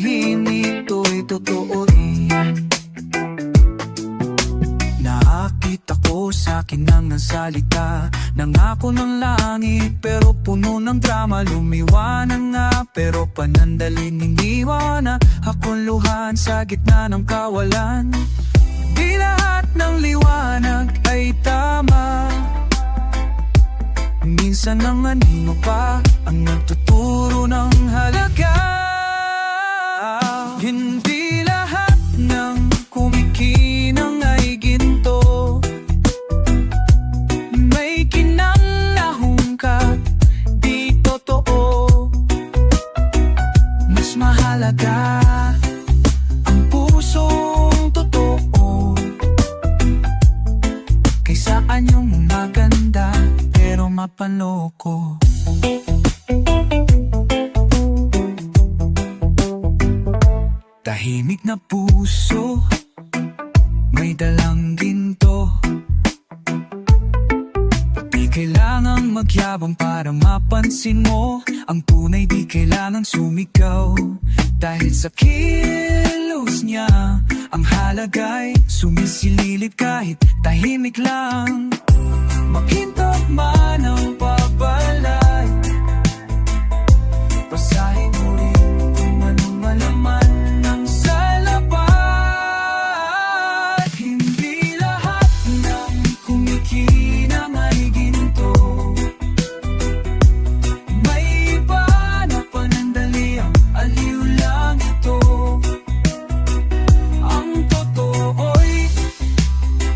sabihin ito'y totoo rin. Nakita ko sa'kin ang salita, nangako ng langit pero puno ng drama. Lumiwanag nga pero panandaling iniwan na akong luhan sa gitna ng kawalan. Di lahat ng liwanag ay tama, minsan ang anino pa ang nagtuturo ng halaga. Hindi lahat ng kumikinang ay ginto, may kinanahong ka, di totoo. Mas mahalaga ang pusong totoo kaysa anyong maganda pero mapanloko. Tahimik na puso, may dalang ginto. Di kailangang magyabang para mapansin mo, ang tunay di kailangang sumigaw. Dahil sa kilos niya, ang halaga'y sumisilip kahit tahimik lang. Makintab man ang pabalat, basahin mo rin kung anong malaman ng salabat. Hindi lahat ng kumikinang ay ginto, may iba na panandali, ang aliw lang ito. Ang totoo'y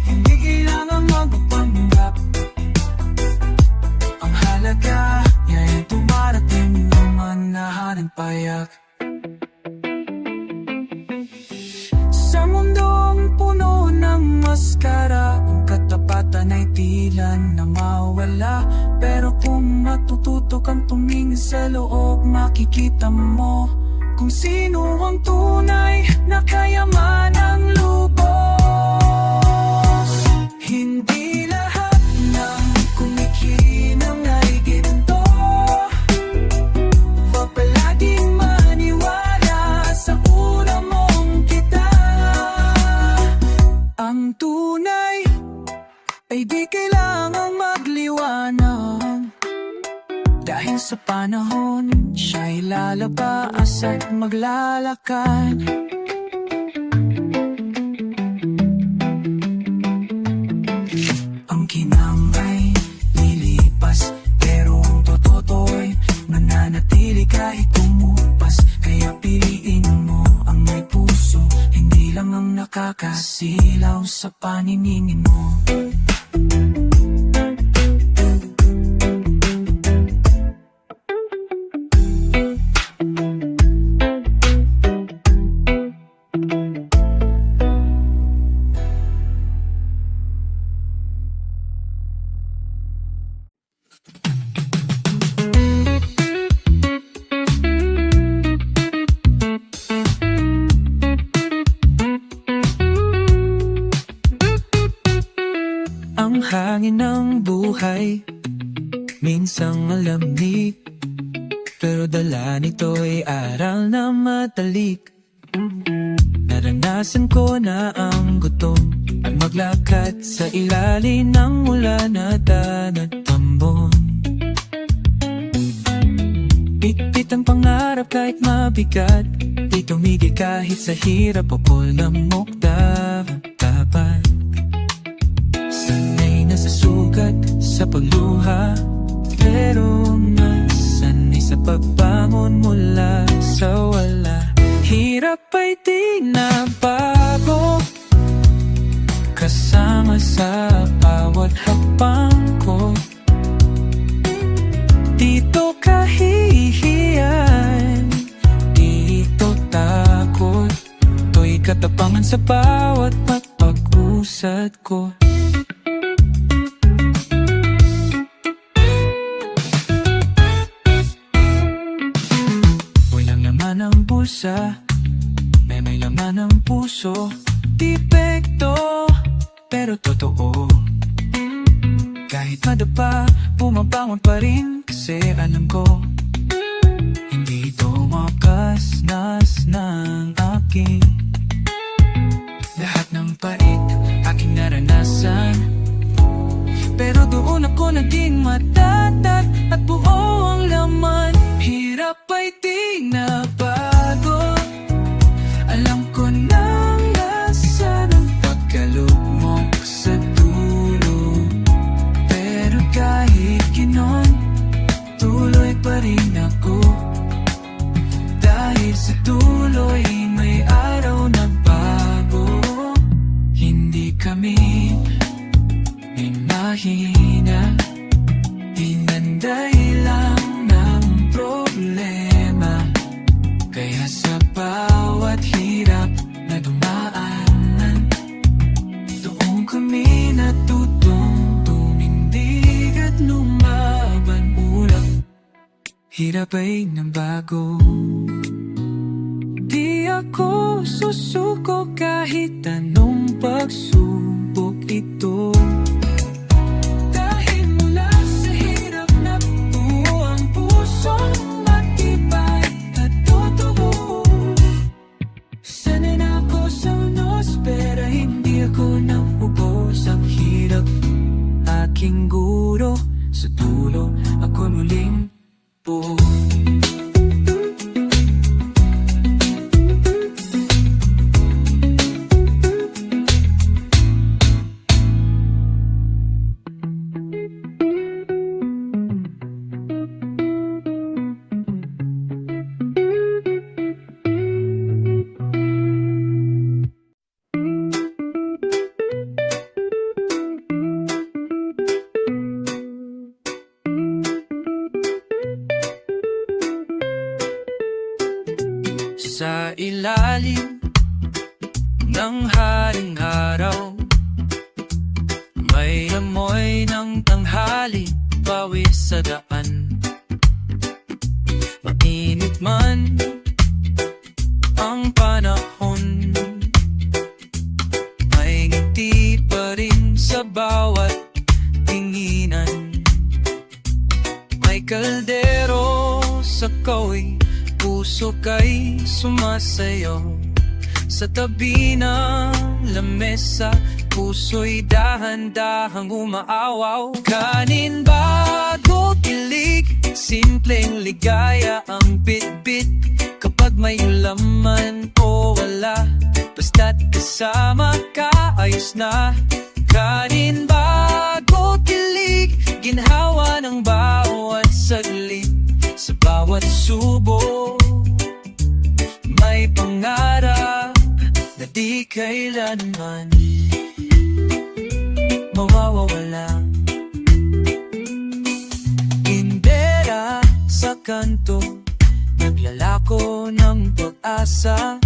hindi kailangang magpanggap, ang halaga niya'y tumarating ng manahan ng payak. Sa mundong puno ng maskara, ang katapatan ay tila na mawala. Pero kung matututo kang tumingin sa loob, makikita mo kung sino ang tunay na kayamanang lubos. Hindi lahat ng kumikinang ay ginto, wag palaging maniwala sa una mong kita. Ang tunay ay di kailangang magliwanag, dahil sa panahon siya'y lalabas at maglalakad. Ang kinang ay lilipas, pero ang totoo'y mananatili kahit umupas. Kaya piliin mo ang may puso, hindi lang ang nakakasilaw sa paniningin mo. Ang hangin ng buhay, minsang malamig, pero dala nito'y aral na matalik. Naranasan ko na ang gutom at maglakad sa ilalim ng ulan at tambon. Bitbit ang pangarap kahit mabigat, di tumigil kahit sa hirap o pulnamok dapat. Sanay na sa sugat, sa pagluha, pero mas sanay sa pagbangon mula sa wala. Hirap ay di na bago, kasama sa bawat hakbang ko. Dito kahihiyan, dito takot, to'y katapangan sa bawat pagpag-usad ko. May laman ang puso, depekto pero totoo. Kahit madapa, bumabangon pa rin, kasi alam ko hindi ito wakas na akin. Lahat ng pait aking naranasan, pero doon ako naging matatag at buo ang laman. Hirap ay di nabago, alam ko nang nasa ng pagkalugmok sa dulo. Pero kahit gano'n, tuloy pa rin ako, dahil sa tuloy may araw na bago. Hindi kami mahina, hinanday lang ng problema. Kaya sa bawat hirap na dumaanan, doon kami natutong tumindig at lumaban. Ulang hirap ay nabago, di ako susuko kahit anong pagsubok ito. Ako nang ubos ang hirap, aking guro. Sa dulo ako muling buo. Sa ilalim ng haring araw, may amoy ng tanghali, pawis sa daan. Mainit man ang panahon, may ngiti pa rin sa bawat tinginan. May kaldero sa kawig, puso kay sumasayaw. Sa tabi ng lamesa, puso'y dahan-dahang umaawaw. Kanin, bago, tilig, simpleng ligaya ang bit-bit. Kapag may laman o wala, basta't kasama ka, ayos na. Kanin, bago, tilig, ginhawa ng bawat saglit. Sa bawat subo, may pangarap na di kailanman mawawala. Indera sa kanto, naglalako ng pag-asa.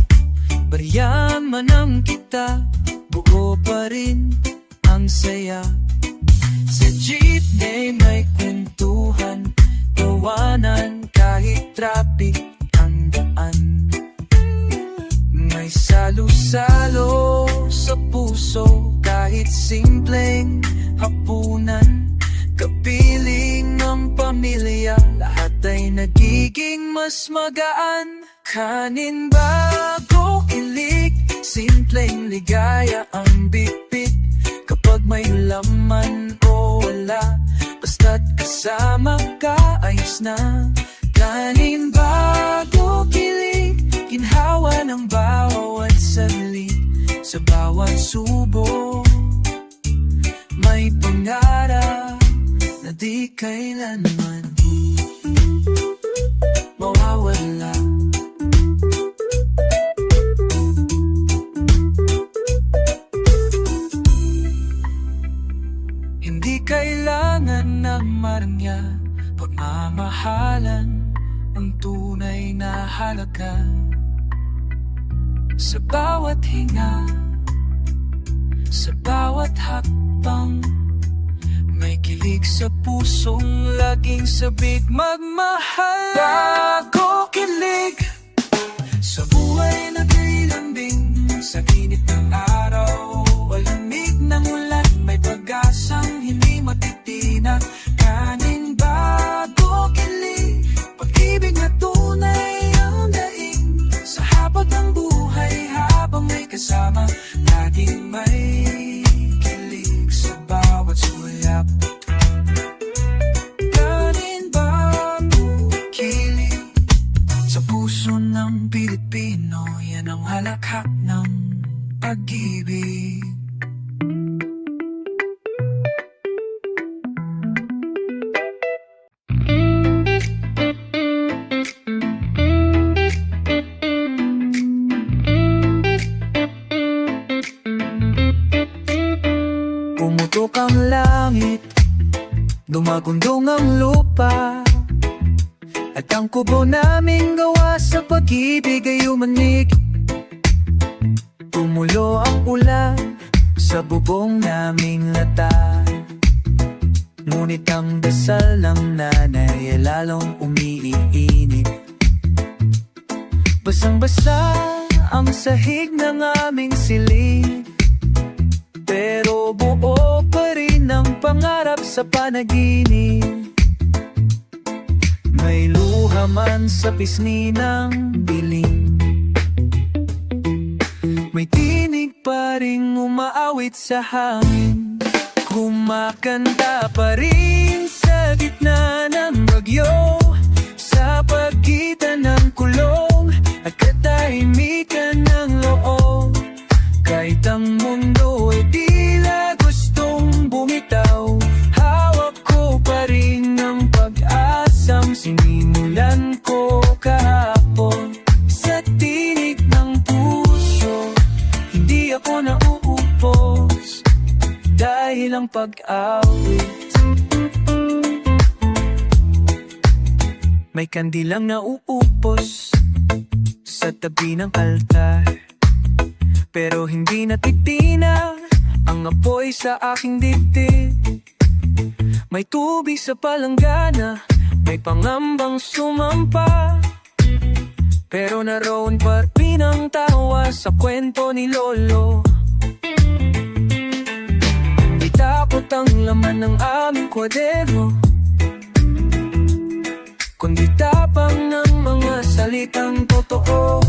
Barya man ang kita, buo pa rin ang saya. Sa jeepney may kwentuhan, tawanan kahit traffic ang daan. May salo-salo sa puso kahit simpleng hapunan. Kapiling ng pamilya, lahat ay nagiging mas magaan. Kanin, bago, kilig, simpleng ligaya ang bit-bit. Kapag may laman o wala, basta't kasama ka, ayos na. Kanin, bago, kilig, ginhawa ng bawat saglit. Sa bawat subo, may pangarap na di kailanman mawawala. Hindi kailangan na marangya, pagmamahalan ang tunay na halaga. Sa bawat hinga, sa bawat hakbang, may kilig sa pusong laging sabik magmahal. Bago, kilig sa buhay na kailambing, sa init ng araw, walamig ng ulan, may pag-asang hindi matitinag. Kanin, bago, kilig, pag-ibig na tunay ang daing. Sa habag ng buhay, kasama. Laging may kilig sa bawat sulyap. Kanin, bago, kilig sa puso ng Pilipino, yan ang halakhak ng pag-ibig. Pumutok ang langit, dumagundong ang lupa, at ang kubo naming gawa sa pag-ibig ay umanig. Tumulo ang ulan sa bubong naming lata, ngunit ang dasal ng nanay ay lalong umiinit. Basang-basa ang sahig ng aming silid, pero buo pa rin ang pangarap sa panaginip. May luha man sa pisngi ng dilim, may tinig pa ring umaawit sa hangin. Kumakanta pa rin sa gitna ng bagyo, sa pagitan ng kulong at katahimikan ng loob. Kahit ang mundo ay tila gustong bumitaw, hawak ko pa rin ang pag-asang sinimulan ko kahapon. Sa tinig ng puso, hindi ako nauupos dahil ang pag-awit. May kandilang nauupos sa tabi ng altar, pero hindi natitina ang apoy sa aking dibdib. May tubig sa palanggana, may pangambang sumampa, pero naroon pa rin ang tawa sa kwento ni Lolo. Di takot ang laman ng aming kwadero, kundi tapang ng mga salitang totoo.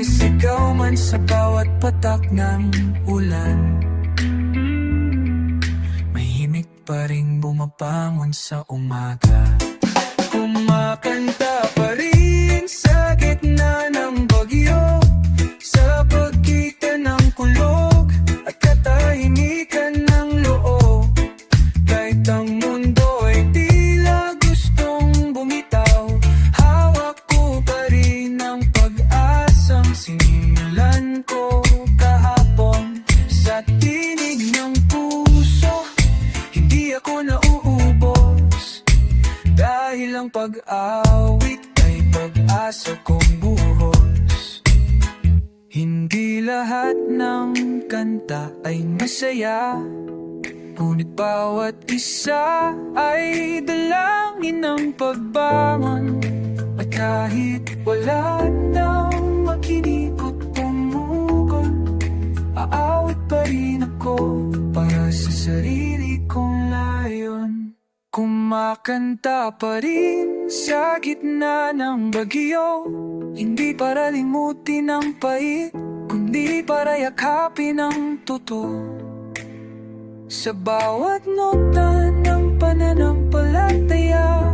Sigaw man sa bawat patak ng ulan, mahimik pa rin bumabangon sa umaga. Kumakanta pa rin sa gitna ng bagyo, sa pagitan ng kulog at katahimikan ng loob. Kahit ang mundo ay tila gustong bumitaw, hawak ko pa rin ang pag-asang sinimulan ko kahapon. Sa tinig ng puso, hindi ako nauubos dahil ang pag-awit ay pag-asa kong buhos. Hindi lahat ng kanta ay masaya, ngunit bawat isa ay dalangin ng pagbangon. At kahit wala nang makinikot pumugon, aawit pa rin ako para sa sarili kong layon. Kumakanta pa rin sa gitna ng bagyo, hindi para limutin ang pait, kundi para yakapin ang totoo. Sa bawat nota ng pananampalataya,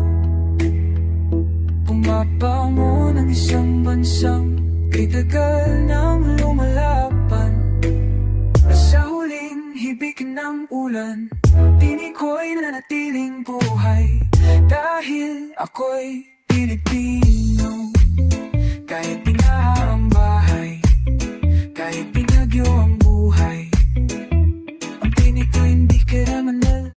pumabango ng isang bansang itagal ng lumalaban. Sa huling hibig ng ulan, tinig ko'y nanatiling buhay, dahil ako'y Pilipino. Kahit pinaha ang bahay, kahit pinagyo ang buhay, ang tinig ko hindi karamanal.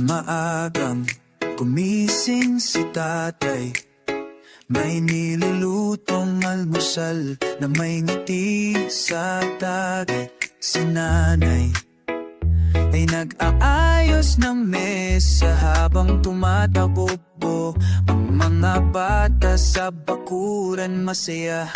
Maagang gumising si tatay, may nilulutong almusal na may ngiti sa dagat. Si nanay ay nag-aayos ng mesa habang tumatakbo linggo. Ang mga bata sa bakuran masaya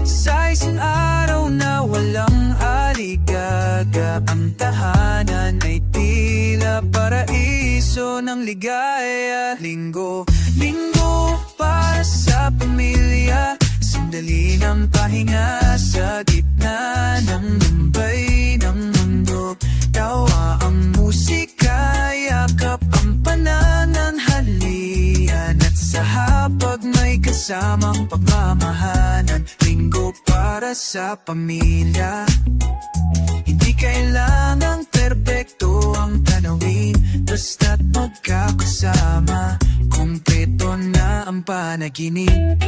sa isang araw na walang aligaga. Ang tahanan ay tila paraiso ng ligaya. Linggo, linggo para sa pamilya, sandali ng pahinga sa gitna ng lumbay ng mundo. Tawa ang musika, yakap ang panananghalian, at sa hapag may kasamang pagmamahalan. Linggo para sa pamilya, hindi kailangang perpekto ang tanawin, basta't magkakasama, kumpleto na ang panaginip.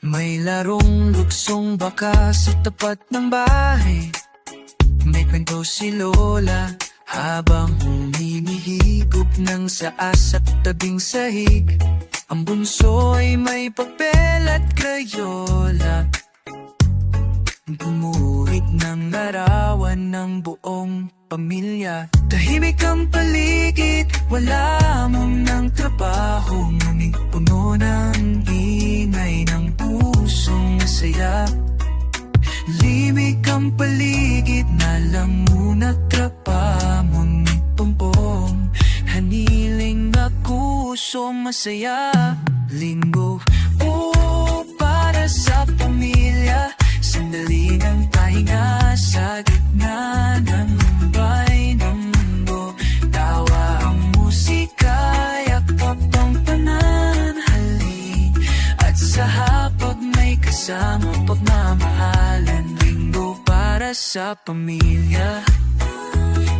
May larong luksong baka sa tapat ng bahay. May kwento si Lola habang humihigop ng saas at tabing sahig. Ang bunso ay may papel at krayola, gumuhit ng larawan ng buong pamilya. Tahimik ang paligid, wala mong ng trabaho, ngunit puno ng ingay ng pusong masaya. Limig ang paligid, nalangunat trapa, ngunit pompong haniling at puso masaya. Linggo, oh, para sa pamilya, sandali ng pahinga sa gitna ng lumbay ng mundo. Tawa ang musika, yakap ang pananhalin, at sa hapag may kasama pagmamahalan. Linggo para sa pamilya,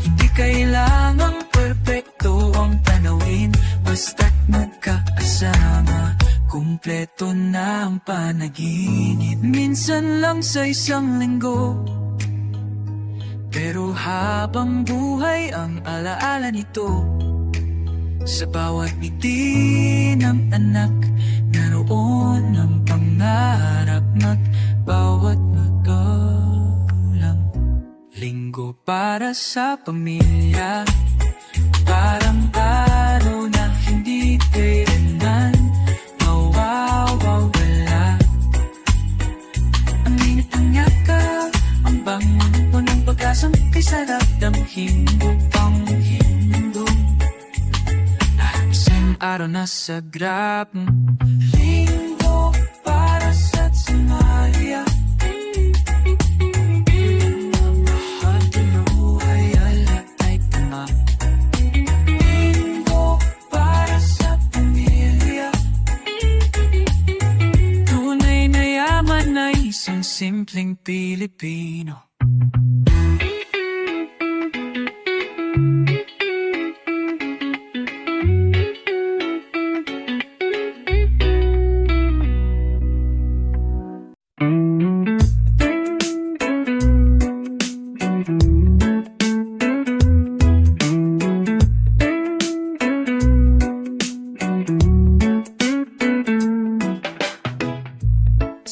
hindi kailangang perpekto ang tanawin, basta't magkakasama, kumpleto na ang panaginip. Minsan lang sa isang linggo, pero habang buhay ang alaala nito. Sa bawat ngiti ng anak, naroon ang pangarap ng bawat magulang. Linggo para sa pamilya, parang araw na hindi kailanman mawawala. Ang init ng yakap, ang bangon mo ng pag-asang kay sarap damhin upang hindong isang araw na sagrap. Linggo para sa Somalia, mahal tinuhay alat ay tama. Linggo para sa pamilya, tunay na yaman na isang simpleng Pilipino.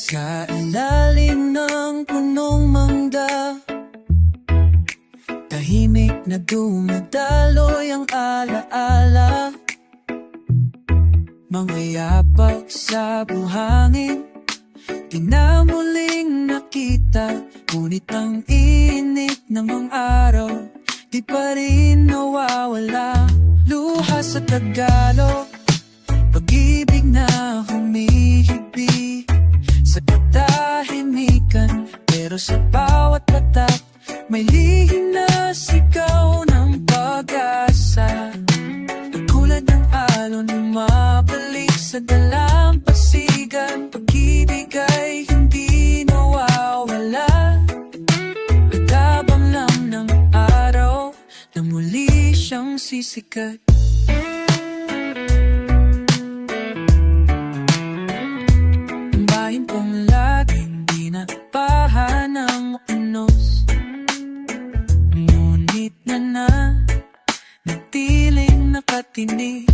Sa ilalim ng punong mangga, tahimik na dumadaloy ang alaala. Mga yapak sa buhangin, di na muling nakita, ngunit ang init ng mga araw, di pa rin nawawala. Luha sa Tagalog, pag-ibig na humihigbi sa katahimikan, pero sa bawat tatak may lihim na sigaw ng pag-asa. Tulad ng alon mabalik sa dalampasigan, pag-ibig ay hindi nawawala. Katabang lang ng araw na muli siyang sisikat. Bayan kong laging dinapahan ng unos, ngunit natiling nakatinig.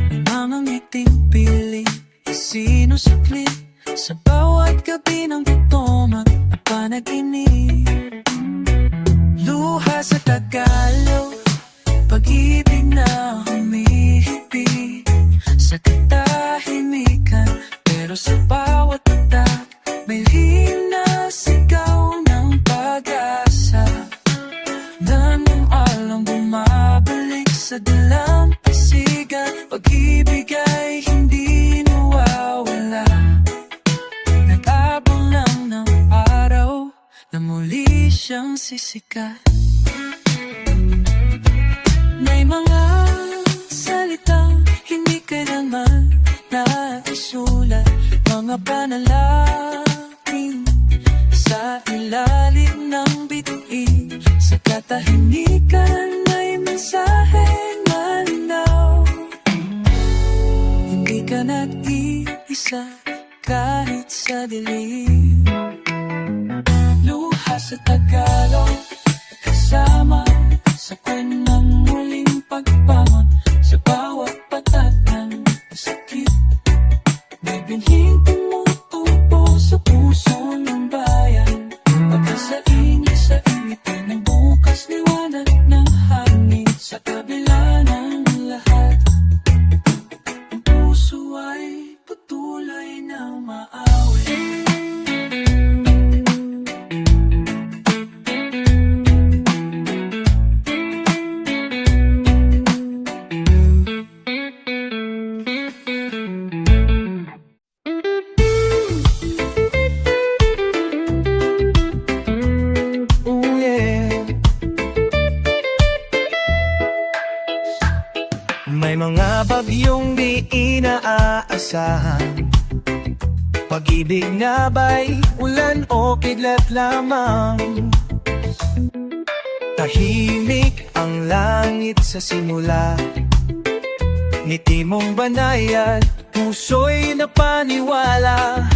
May mga ngiting piling, sinusuklit sa bawat gabi ng butong sa katahimikan. Pero sa bawat tatak, may hinasigaw ng pag-asa na nung alam bumabalik sa dalampasigan. Pag-ibig ay hindi nawawala, nag-abang lang ng araw na muli siyang sisikat. May mga salitang hindi kailanman naisulat, mga panalangin sa ilalim ng bituin. Sa katahimikan may mensaheng malinaw, hindi ka nag-iisa kahit sa dilim. Luha sa Tagalog, kasama sa kanyang muling pagbangon. Sa bawat patat ng sakit, may binhing tumutubo sa puso ng bayan. Pagkasaing sa ingitin ng bukas, liwanag ng hangin. Sa kabila ng lahat, ang puso ay patuloy na maawi. May mga bagyong di inaasahan, pag-ibig na ba'y ulan o kidlat lamang? Tahimik ang langit sa simula, ngiti mong banayad, puso'y napaniwala.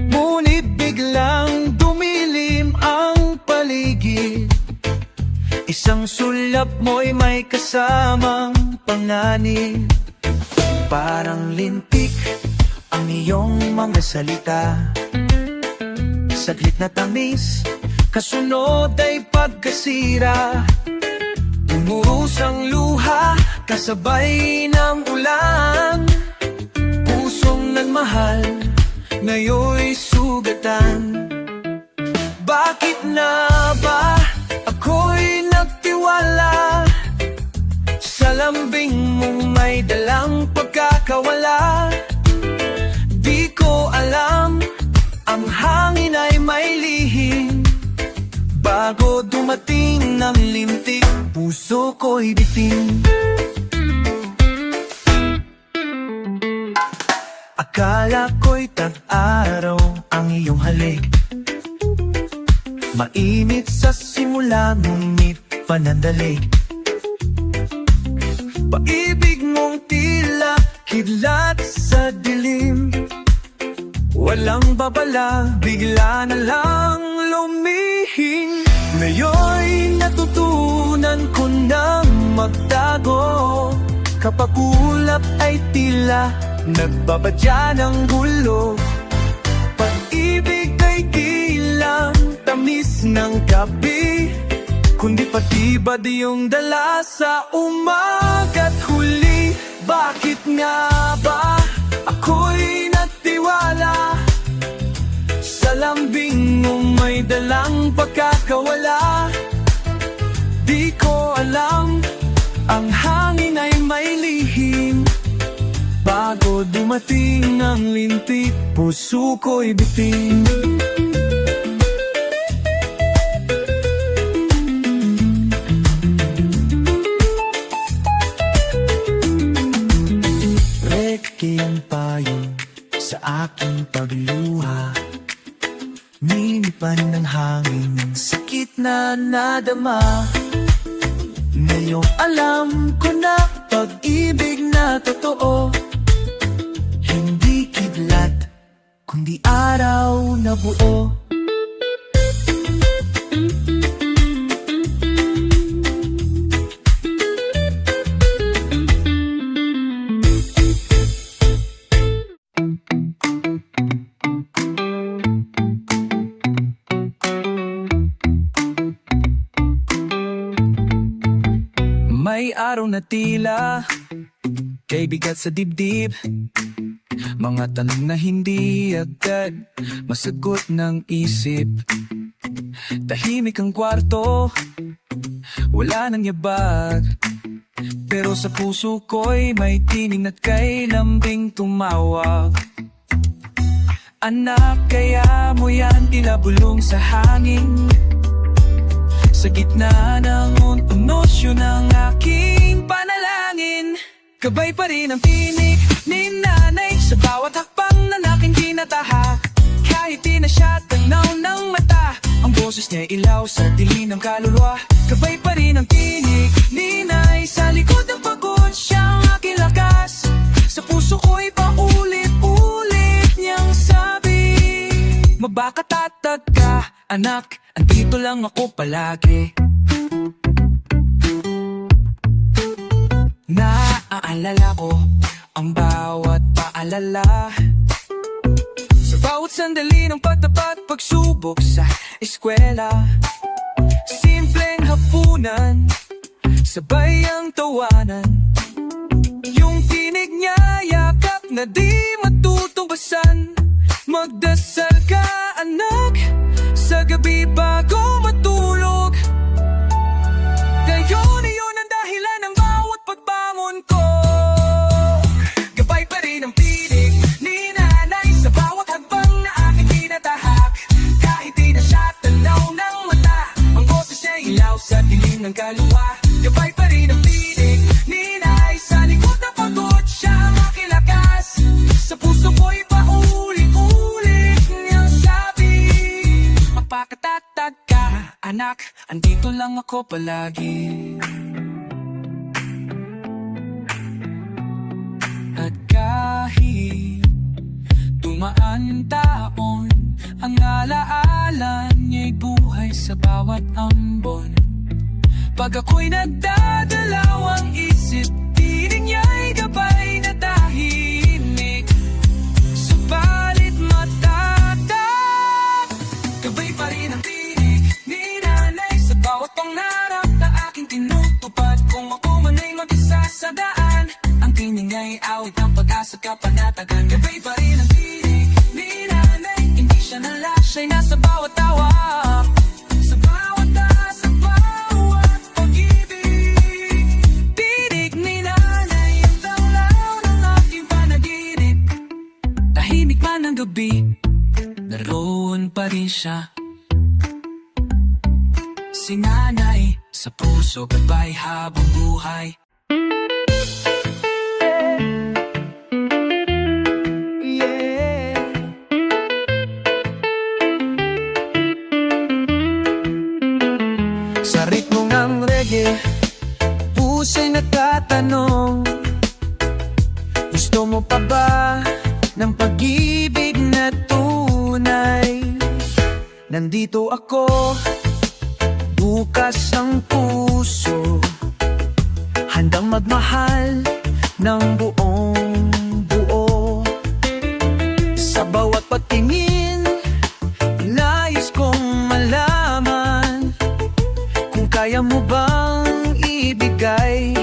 Ngunit biglang dumilim ang paligid, isang sulap mo'y may kasamang panganib. Parang lintik ang iyong mga salita, saglit na tamis, kasunod ay pagkasira. Tumurus ang luha, kasabay ng ulan. Pusong nagmahal, ngayon'y sugatan. Bakit na ba ako'y nagtiwala sa lambing mong may dalang pagkakawala? Di ko alam, ang hangin ay may lihim. Bago dumating ng lintik, puso ko'y bitin. Akala ko'y tag-araw ang iyong halik, mainit sa simula, ngunit panandalig. Pag-ibig mong tila kidlat sa dilim, walang babala, bigla na lang lumihing. Ngayon'y natutunan ko nang magtago, kapag ulap ay tila nagbabadya ng gulo. Pag-ibig ay di lang tamis ng gabi, kundi pati ba di yung dala sa umaga't huli. Bakit nga ba ako'y nagtiwala sa lambing mong may dalang pagkakawala? Di ko alam, ang hangin ay may lihim. Bago dumating ang lintik, puso ko'y bitin. Rekayang payo sa aking pagluha, ninipan ng hangin ng sakit na nadama. Ngayong alam ko na pag-ibig na totoo, hindi kidlat, kundi araw na buo. May araw na tila kay bigat sa dibdib. Mga tanong na hindi agad masagot ng isip. Tahimik ang kwarto, wala nang yabag, pero sa puso ko'y may tining at kay lambing tumawag. Anak, kaya mo yan tila bulong sa hangin, sa gitna ng unos yun ang aking panalangin. Gabay pa rin ang tinig ni nanay sa bawat hakbang na aking tinatahak. Kahit di na siya tanaw ng mata, ang boses niya ilaw sa dilim ng kaluluwa. Gabay pa rin ang tinig ni nanay sa likod ng pagod, siyang aking lakas. Sa puso ko'y paulit-ulit niyang sabi, mabakatatag ka anak, andito lang ako palagi. Naaalala ko ang bawat paalala, sa bawat sandali ng pagtapat, pagsubok sa eskwela. Simpleng hapunan, sabay ang tawanan, yung tinig niya yakap na di matutumbasan. Magdasal ka anak, sa gabi bago matulog. Ngayon iyon ang dahilan ng bawat pagbangon ko. Gabay pa rin ang tinig ni nanay sa bawat hakbang na aking tinatahak. Kahit di na siya tanaw ng mata, ang boses niya ilaw sa dilim ng kaluluwa. Gabay pa rin ang tinig ni nanay sa likod ng pagod, siya ang aking lakas. Sa puso ko'y paulit-ulit niyang sabi, mapakatatag ka anak, andito lang ako palagi. At kahit dumaan taon, ang alaala niya'y buhay sa bawat ambon. Pag ako'y nagdadalawang isip, tinig niya'y gabay na tahimik, subalit matatak. Gabay pa rin ang tinig ni nanay sa bawat pangarap na aking tinutupad. Kung ako man ay mag-isa sa daan, ang tinig niya'y awit ng pag-asa kapanatagan. Gabay pa rin ang tinig ni nanay, hindi siya nalas, siya'y nasa bawat tawa, sa bawat taas, sa bawat pag-ibig. Tinig ni nanay ang tanglaw ng aking panaginip. Tahimik man ang gabi, naroon pa rin siya. Si nanay sa puso, gabay habang buhay. Sa ritmo ng reggae, pusa'y nagtatanong, gusto mo pa ba ng pag-ibig na tunay? Nandito ako, bukas ang puso, handang magmahal ng buong buo. Sa bawat pagtingin, nais kong malaman kung kaya mo bang ibigay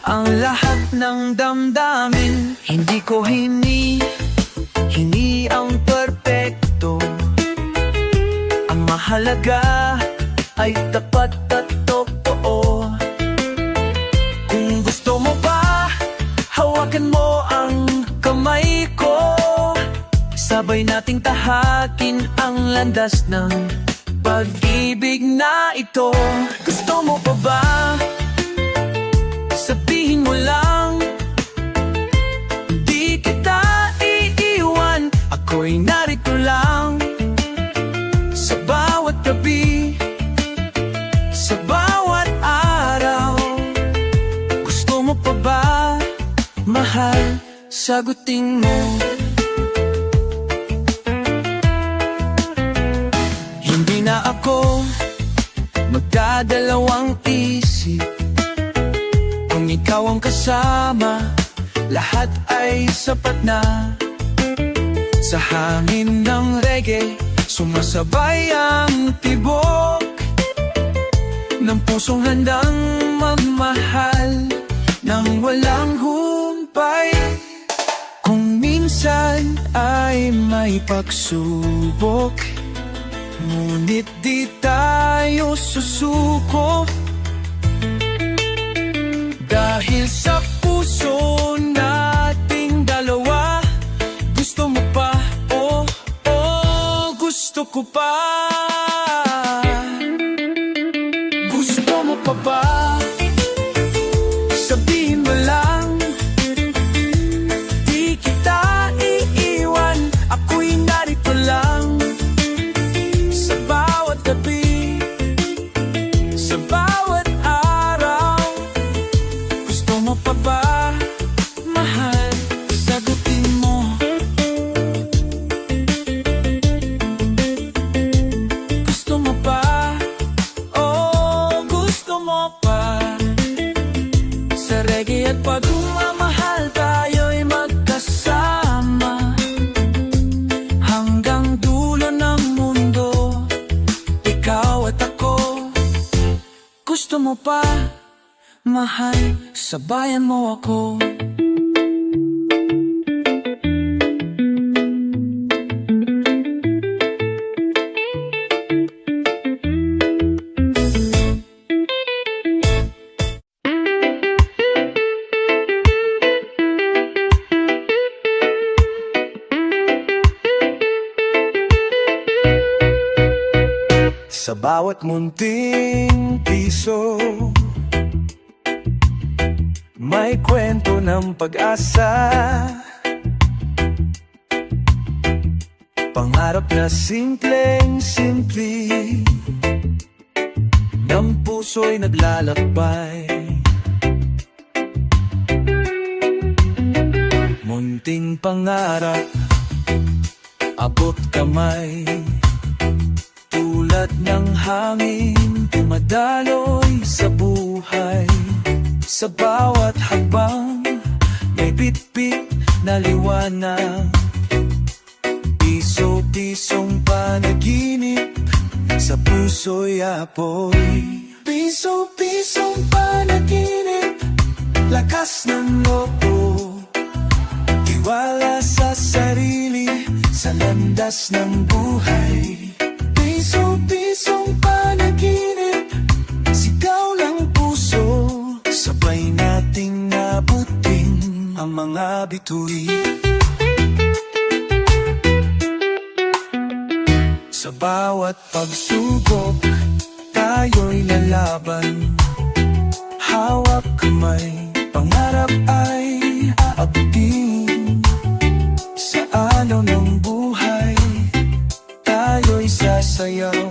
ang lahat ng damdamin. Hindi ko hingi ang perpekto, ang mahalaga ay tapat at totoo. Kung gusto mo ba, hawakan mo ang kamay ko, sabay nating tahakin ang landas ng pag-ibig na ito. Gusto mo pa ba? Sabihin mo lang, di kita iiwan. Ako'y narito lang sa bawat gabi, sa bawat araw. Gusto mo pa ba, mahal? Sagutin mo. Hindi na ako magdadalawang isip, kung ikaw ang kasama, lahat ay sapat na. Sa hangin ng reggae, sumasabay ang tibok ng pusong handang magmahal nang walang humpay. buhay may pagsubok, ngunit di tayo susuko. Dahil sa puso nating dalawa, gusto mo pa, oh, oh, gusto ko pa. Gusto mo pa ba? Sabihin mo lang, di kita iiwan, ako'y narito lang. Sa bawat gabi, sa bawat araw, gusto mo pa ba, mahal? Sagutin mo. Gusto mo pa? Oh, gusto mo pa? Sa reggae at pagmamahal tayo'y magkasama hanggang dulo ng mundo, ikaw at ako. Gusto mo pa, mahal? Sabayan mo ako. Sa bawat munting piso, may kwento ng pag-asa, pangarap na simpleng-simple, ng puso'y naglalakbay. Munting pangarap, abot kamay, tulad ng hangin, dumadaloy sa buhay. Sa bawat hakbang, may bitbit na liwanag. Piso-pisong panaginip, sa puso'y apoy. Piso-pisong panaginip, lakas ng loob, tiwala sa sarili, sa landas ng buhay. Piso-pisong panaginip, sigaw ng puso, sabay nating nabutin ang mga bituin. Sa bawat pagsubok, tayo'y lalaban, hawak kamay, pangarap ay aabutin. Sa alaw ng buhay, tayo'y sasayaw.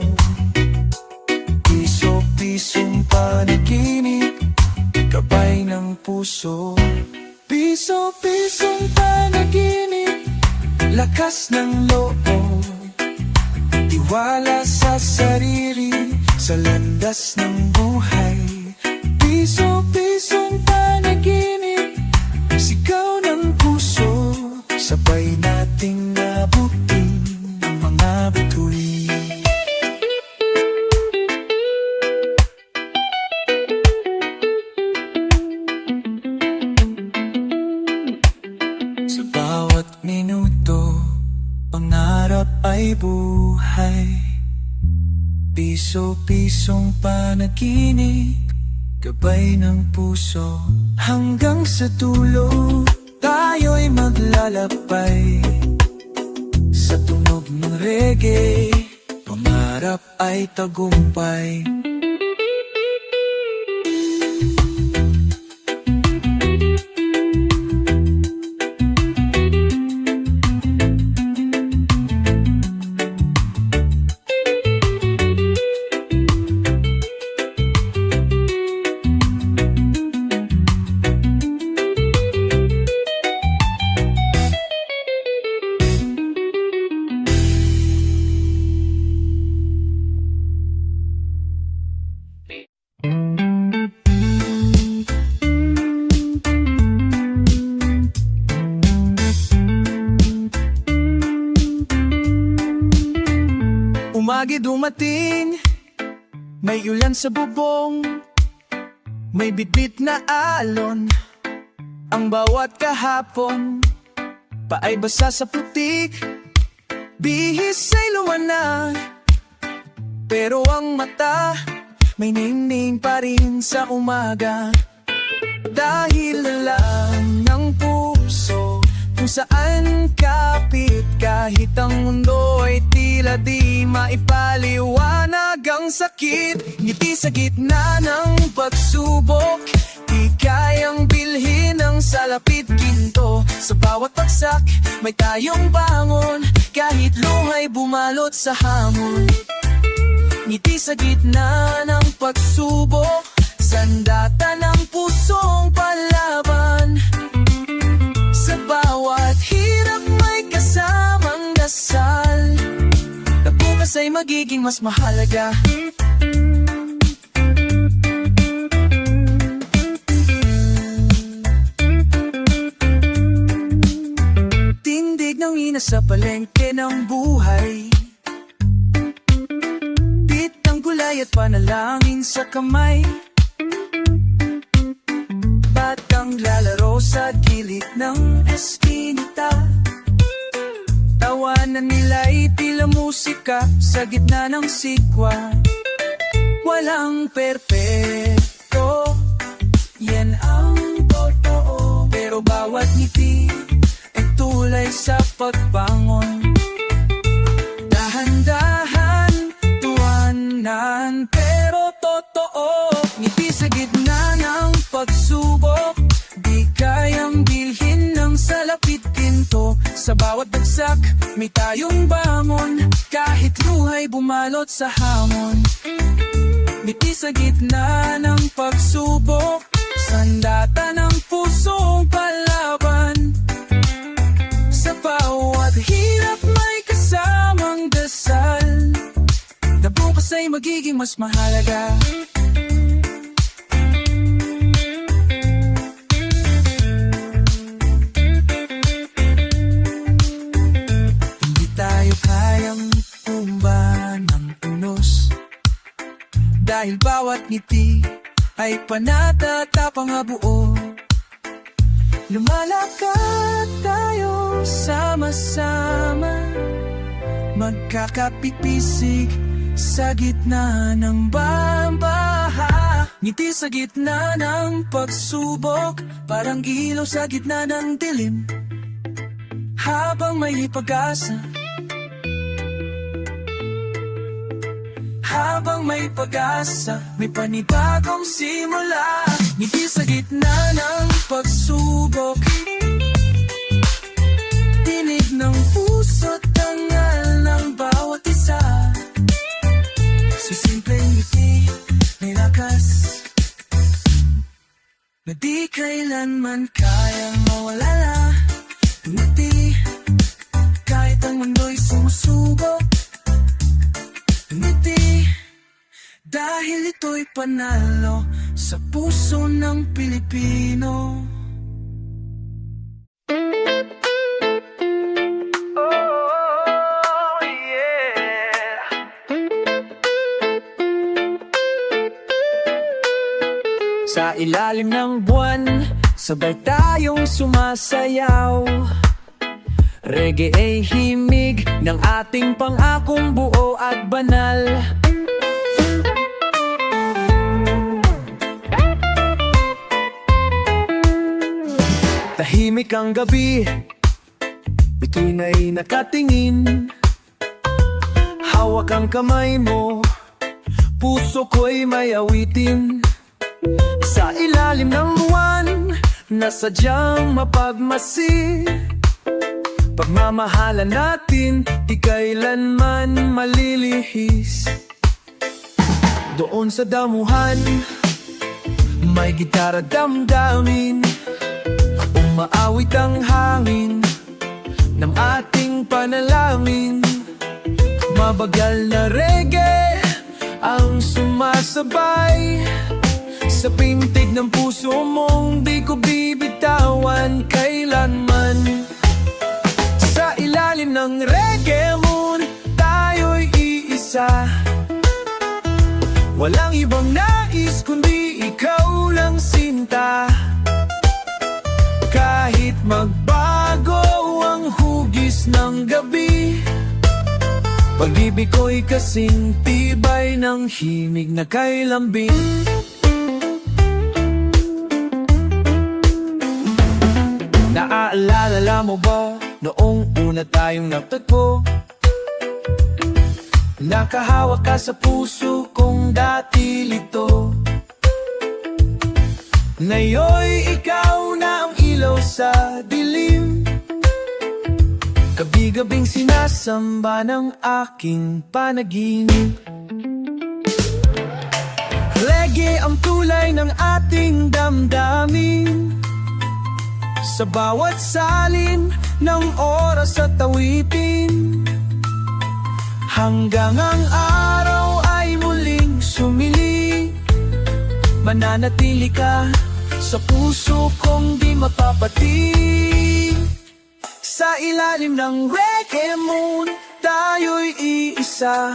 Piso-pisong panaginip, gabay ng puso. Piso-pisong panaginip, lakas ng loob, tiwala sa sarili, sa landas ng buhay. Piso-pisong panaginip, sigaw ng puso, sabay nating nabutin ang mga bituin. Sa bawat minuto, pangarap ay buhay. Piso-pisong panaginip, gabay ng puso, hanggang sa dulo, tayo'y maglalakbay. Sa tunog ng reggae, pangarap ay tagumpay. Umagi dumating, may ulan sa bubong, may bitbit na alon. Ang bawat kahapon, paay basa sa putik, Bihis ay lumanag, pero ang mata may ningning pa rin sa umaga. Dahil lang ng puso kung saan kapit, kahit ang mundo ay tila di maipaliwanag ang sakit. Ngiti sa gitna ng pagsubok, di kayang bilhin ang salapit ginto. Sa bawat bagsak may tayong bangon, kahit luhay bumalot sa hamon. Ngiti sa gitna ng pagsubok, sandata ng pusong palaban. Sa bawat hirap may kasamang dasal, na bukas ay magiging mas mahalaga. Tindig ng ina sa palengke ng buhay, bit ng gulay at panalangin sa kamay. Batang lalaro sa gilid ng eskinita, tawanan nila'y tila musika sa gitna ng sikwa. Walang perpekto, yan ang totoo, pero bawat ngiti ay tulay sa pagbangon. Dahan-dahan, tuwanan, pero totoo. Ngiti sa gitna ng pagsubok, di kayang bilhin ng salapit ginto. Sa bawat bagsak may tayong bangon, kahit luhay bumalot sa hamon. Ngiti sa gitna ng pagsubok, sandata ng pusong palaban. Sa bawat hirap may kasamang dasal, na bukas ay magiging mas mahalaga. Hindi tayo kayang tumba ng unos, dahil bawat ngiti ay panatatapang buo. Lumalakad tayo sama-sama, magkakapipisig sa gitna ng bambaha. Ngiti sa gitna ng pagsubok, parang ilaw sa gitna ng dilim. Habang may pag-asa, habang may pag-asa, may panibagong simula. Ngiti sa gitna ng pagsubok, tinig ng puso't tangal ng bawat isa. Sa simpleng ngiti may lakas, na di kailanman kayang mawalala. Ngiti kahit ang mundo'y sumusubok. Ngiti dahil ito'y panalo sa puso ng Pilipino. Oh, yeah. Sa ilalim ng buwan, sabay tayong sumasayaw. Reggae ay himig ng ating pangakong buo at banal. Tahimik ang gabi, ito'y na'y nakatingin. Hawak ang kamay mo, puso ko'y may awitin. Sa ilalim ng buwan, na sadyang mapagmasi. Pagmamahalan natin, di kailanman malilihis. Doon sa damuhan, may gitara damdamin. Umaawit ang hangin ng ating panalangin. Mabagal na reggae ang sumasabay sa pintig ng puso mong di ko bibitawan kailanman. Sa ilalim ng reggae moon, tayo'y iisa. Walang ibang nais kundi ikaw lang sinta. Kahit magbago ang hugis ng gabi, Pag-ibig ko'y kasing tibay ng himig na kay lambing. Naaalala mo ba noong una tayong nagtagpo? Nakahawak ka sa puso kong dati lito. Ngayoy ikaw na ang ilaw sa dilim. Gabi-gabing sinasamba ng aking panaginip. Reggae ang tulay ng ating damdamin. Sa bawat salin ng oras at tawitin, hanggang ang araw ay muling sumili. Mananatili ka sa puso kong di mapapati. Sa ilalim ng reggae moon, tayo'y iisa.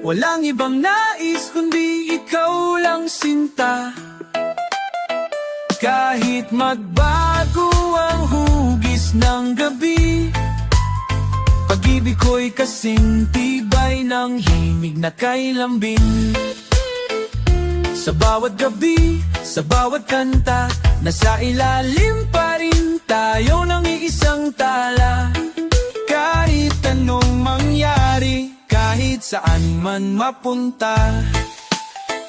Walang ibang nais kundi ikaw lang sinta. Kahit magbago ang hugis ng gabi, pag-ibig ko'y kasing tibay ng himig na kay lambing. Sa bawat gabi, sa bawat kanta, nasa ilalim pa rin tayo ng iisang tala. Kahit anong mangyari, kahit saan man mapunta,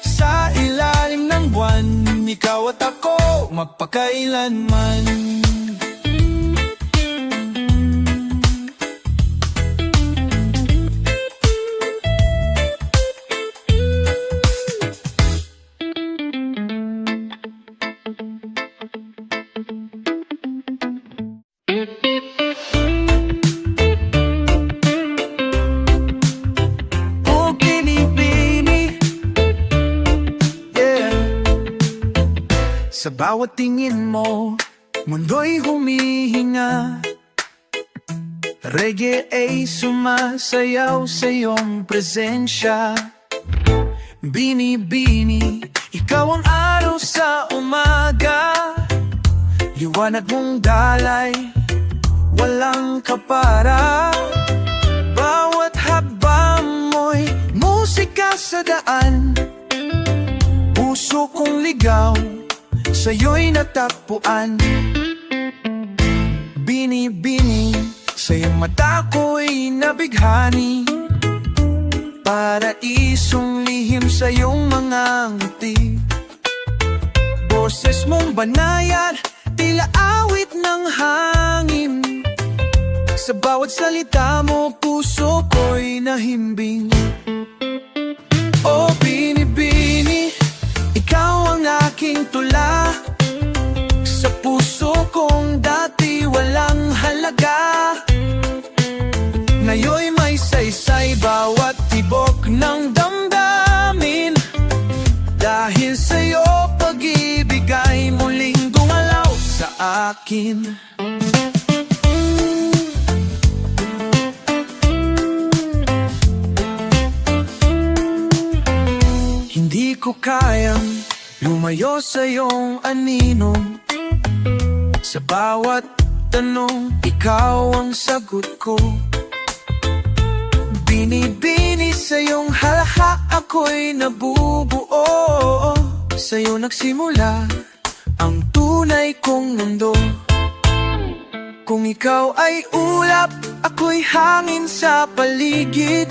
sa ilalim ng buwan, ikaw at ako magpakailanman. Sa bawat tingin mo, mundo'y humihinga. Reggae ay sumasayaw sa iyong presensya. Bini-bini, ikaw ang araw sa umaga. Liwanag mong dalay, walang kapara. Bawat habang mo'y musika sa daan. Puso kong ligaw, sa'yo'y natagpuan. Bini-bini, sa iyong mata ko'y nabighani. Paraisong lihim sa iyong mga ngiti. Boses mong banayad, tila awit ng hangin. Sa bawat salita mo, puso ko'y nahimbing. Oh, bini-bini, ikaw ang aking tula. Sa puso kong dati walang halaga, ngayon'y may saysay bawat tibok ng damdamin. Dahil sa'yo pag-ibig ay muling gumalaw sa akin. Hindi ko kayang lumayo sa iyong anino. Sa bawat tanong, ikaw ang sagot ko. Bini-bini sa iyong halakha, ako'y nabubuo. Sa iyo nagsimula ang tunay kong mundo. Kung ikaw ay ulap, ako'y hangin sa paligid.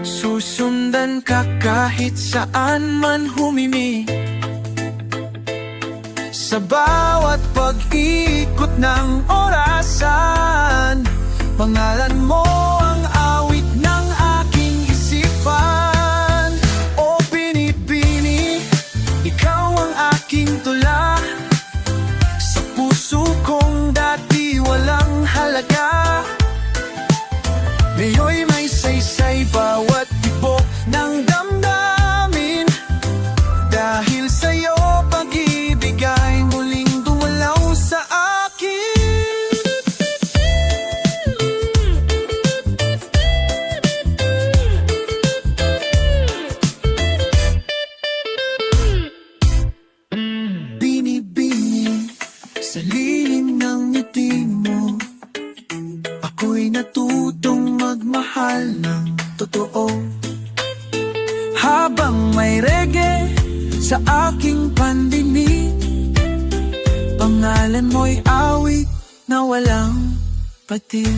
Susundan ka kahit saan man humimig. Sa bawat pag-ikot ng orasan, pangalan mo ang awit ng aking isipan. O bini-bini, ikaw ang aking tula. Sa puso kong dati walang halaga, ngayon'y may saysay bawat tibok ng damdamin. Dahil sa'yo pag-ibig ay muling dumalaw sa akin. Bini-bini sa lilim ng ngiti mo, na walang patil.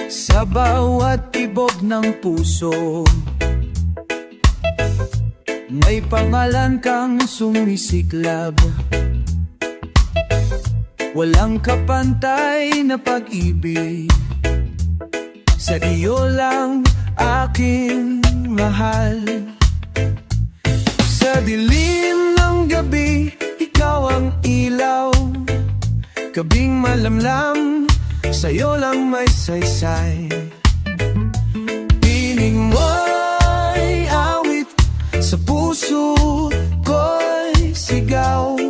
Sa bawat tibok ng puso, may pangalan kang sumisiklab. Walang kapantay na pag-ibig, sa iyo lang aking mahal. Sa dilim ng gabi, ikaw ang ilaw. Gabing malamlam, sa'yo lang may saysay. Piling mo'y awit, sa puso ko'y sigaw.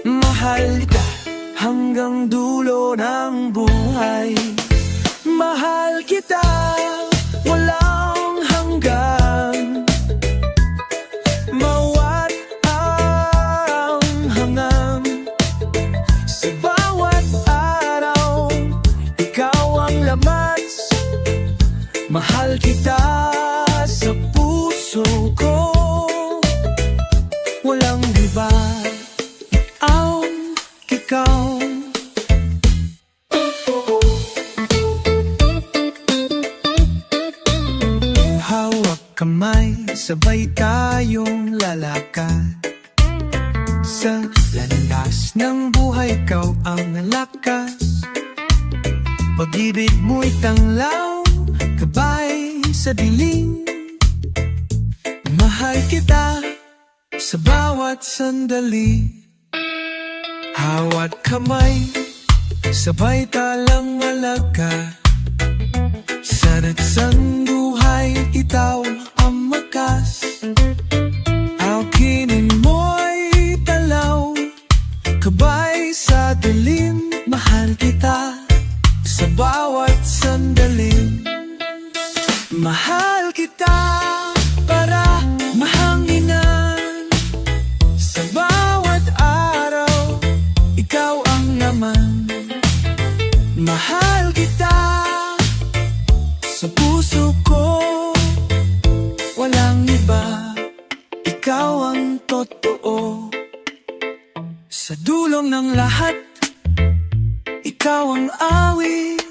Mahal ka hanggang dulo ng buhay. Mahal kita walang hanggan. Mawat ang hangam, sa bawat araw ikaw ang lamas. Mahal kita sa puso ko, walang iba ang ikaw. Hawak kamay, sabay tayong lalakad. Sa landas ng buhay, ikaw ang lakas. Pag-ibig mo'y tanglaw, gabay sa dilim. Mahal kita sa bawat sandali. Hawat kamay, sabay talang alagad. Sa dagsang buhay, ikaw ang makas. Akinin mo'y talaw, kabay sa dilim. Mahal kita sa bawat sandali. Mahal kita para mahanginan. Sa bawat araw, ikaw ang laman. Mahal kita sa puso ko, walang iba. Ikaw ang totoo. Sa dulong ng lahat, ikaw ang awit.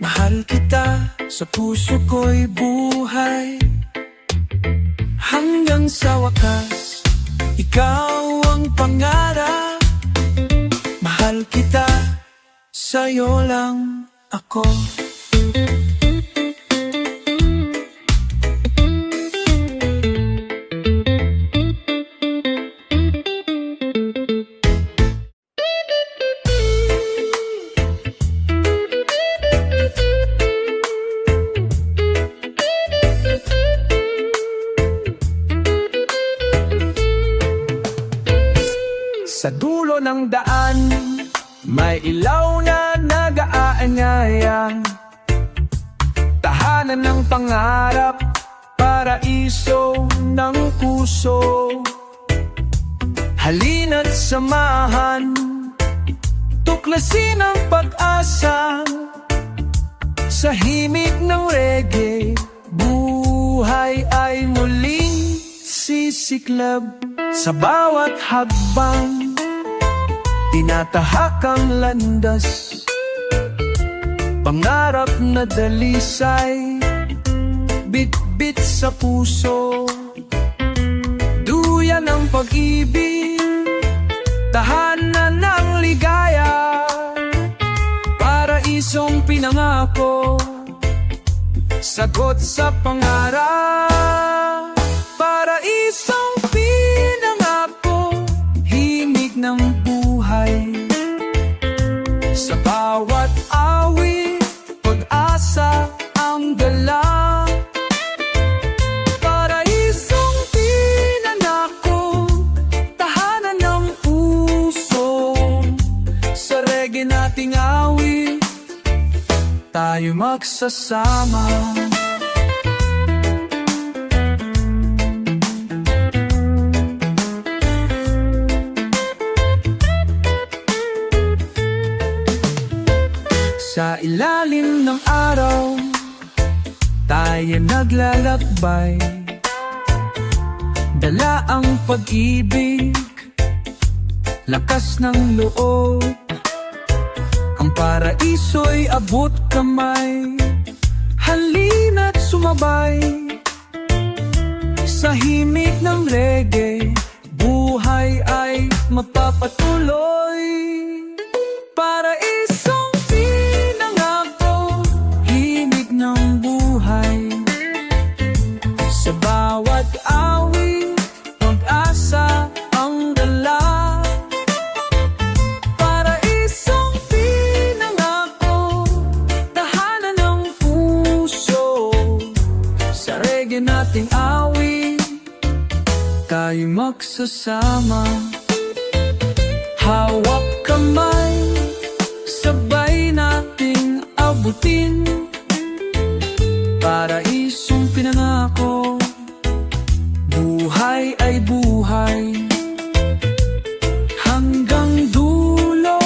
Mahal kita, sa puso ko'y buhay. Hanggang sa wakas, ikaw ang pangarap. Mahal kita, sa'yo lang ako. Sa dulo ng daan, may ilaw na nag-aanyaya. Tahanan ng pangarap, paraiso ng puso. Halina't samahan, tuklasin ang pag-asa. Sa himig ng reggae, buhay ay muling sisiklab. Sa bawat hakbang, tinatahak ang landas. Pangarap na dalisay, bit-bit sa puso. Duyan ng pag-ibig, tahanan ng ligaya. Paraisong pinangako, sagot sa pangarap. Paraisong pinangako, himig ng buhay. Sa bawat awit, pag-asa ang dala. Paraisong pinangako, tahanan ng puso. Sa reggae nating awit, tayo tayo magsasama. Sa ilalim ng araw, tayo naglalakbay. Dala ang pag-ibig, lakas ng loob. Ang paraiso'y abot kamay. Halina't sumabay sa himig ng reggae. Buhay ay mapapatuloy. Paraisong pinangako, himig ng buhay. Sa bawat awit, pag-asa ang dala. Paraisong pinangako, tahanan ng puso. Sa reggae nating awit, tayo magsasama. Hawak kamay, sabay nating abutin. Paraisong pinangako, buhay ay buhay. Hanggang dulo,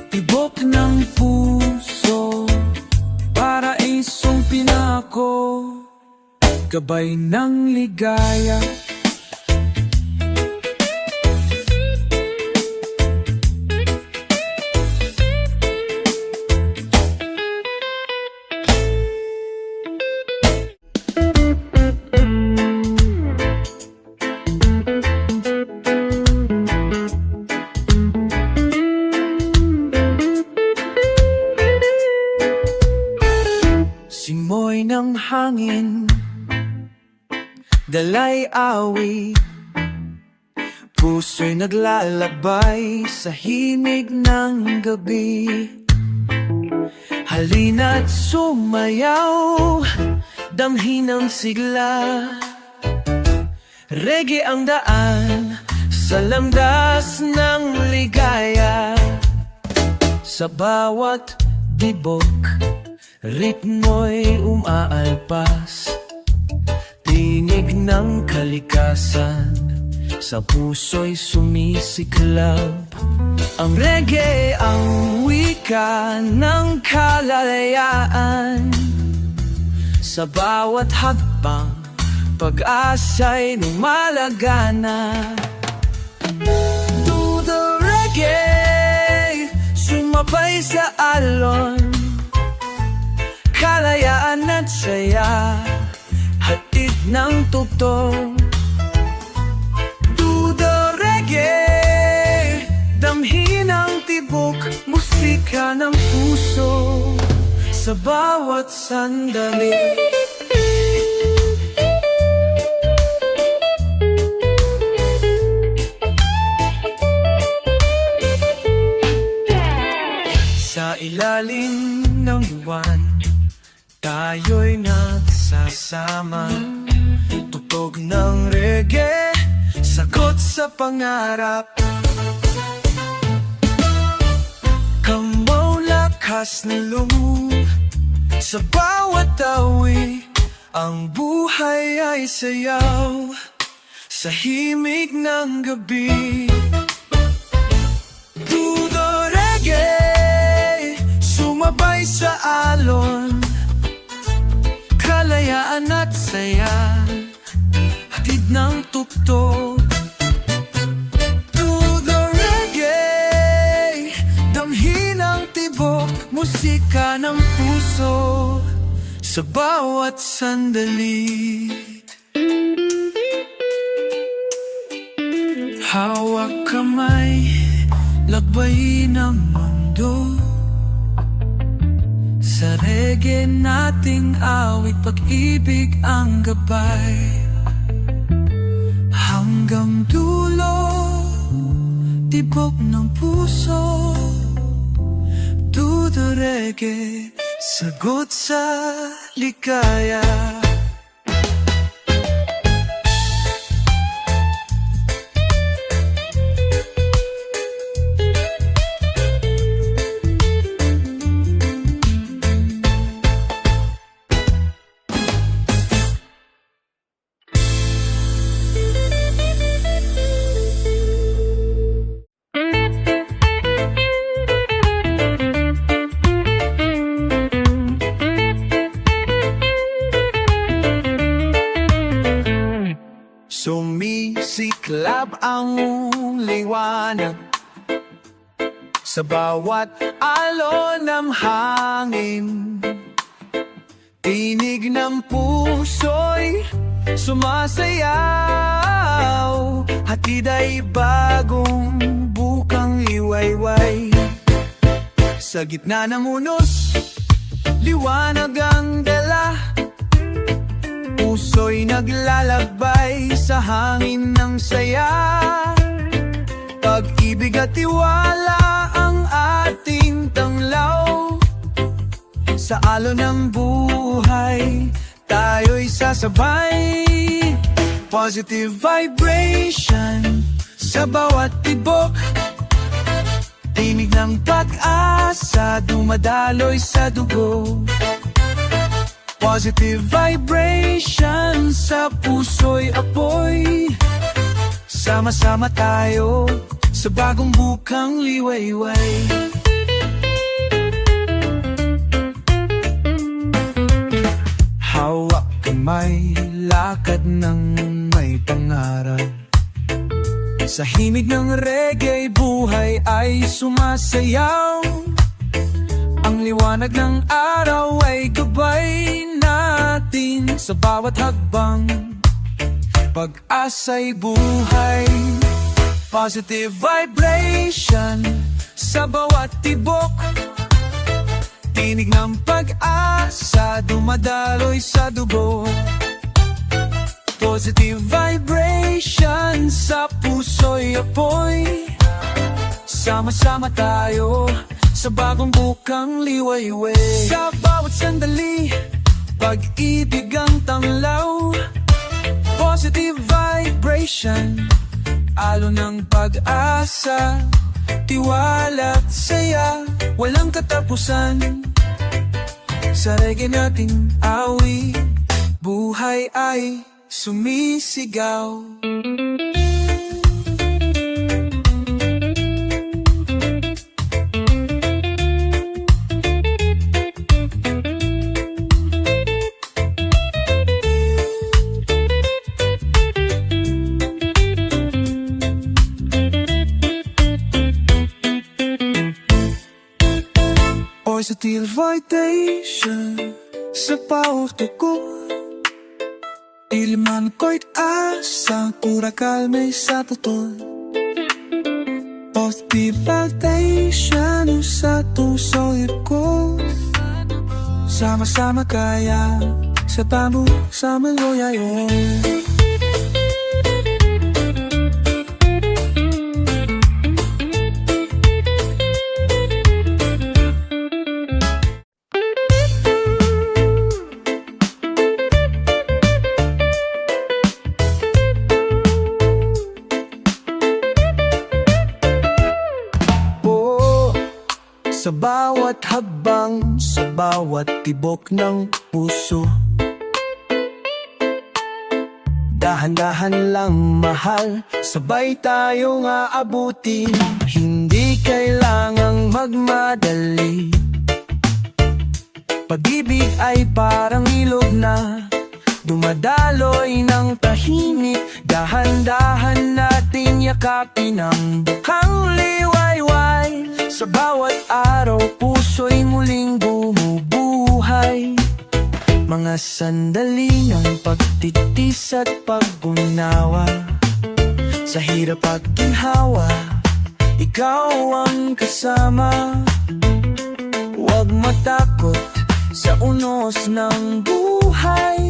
tibok ng puso. Paraisong pinangako, gabay ng ligaya. Simoy ng hangin, dalay awit. Puso'y naglalabay sa himig ng gabi. Halina't sumayaw, damhin ang sigla. Reggae ang daan sa landas ng ligaya. Sa bawat bibok, ritmo'y umaalpas. Tinig ng kalikasan, sa puso'y sumisiklab. Ang reggae ang wika ng kalayaan. Sa bawat hakbang, pag-asa'y lumalagana. To the reggae, sumabay sa alon. Kalayaan at saya, hatid ng tugtog. To the reggae, damhin ang tibok, musika ng puso. Sa bawat sandali, sa ilalim ng buwan, tayo'y nagsasama. Tugtog ng reggae, sagot sa pangarap. Kamaw lakas na loob, sa bawat awit. Ang buhay ay sayaw, sa himig ng gabi. To the reggae, sumabay sa alon. Kalayaan at saya, hatid ng tugtog. To the reggae, damhin ang tibok, musika ng puso. Sa bawat sandali, hawak kamay, lakbayin ang mundo. Sa reggae nating awit, pag-ibig ang gabay. Hanggang dulo, tibok ng puso. To the reggae, sagot sa ligaya. ulap ang liwanag sa bawat alon ng hangin. Tinig ng puso'y sumasayaw, hatid ay bagong bukang liwayway. Sa gitna ng unos, liwanag ang dala, puso'y naglalakbay sa hangin ng saya. Pag-ibig at tiwala ang ating tanglaw, sa alon ng buhay tayo'y sasabay. Positive vibration sa bawat tibok, tinig ng pag-asa dumadaloy sa dugo. Positive vibration sa puso'y apoy, sama-sama tayo sa bagong bukang liwayway. Hawak kamay, lakad ng may pangarap. Sa himig ng reggae, buhay ay sumasayaw. Ang liwanag ng araw ay gabay natin sa bawat hakbang. Pag-asa'y buhay, positive vibration sa bawat tibok, tinig ng pag-asa dumadaloy sa dugo. Positive vibration sa puso'y apoy, sama-sama tayo sa bagong bukang liwayway. Sa bawat sandali, pag-ibig ang tanglaw. Positive vibration, alon ng pag-asa, tiwala at saya, walang katapusan. Sa reggae nating awi, buhay ay sumisigaw. Positive vibration sa bawat tuko, iliman ko'y asa, pura kalme sa tutol. Positive vibration sa tuso'y ko, sama-sama kaya sa tamu sa maluyayon. Sa bawat habang, sa bawat tibok ng puso, dahan-dahan lang mahal, sabay tayong aabutin. Hindi kailangang magmadali, pag-ibig ay parang ilog na dumadaloy ng tahimik. Dahan-dahan natin yakapin ang bukang liwayway. Sa bawat araw, puso'y muling bumubuhay. Mga sandali ng pagtitis at pag-unawa, sa hirap at ginhawa, ikaw ang kasama. Huwag matakot sa unos ng buhay,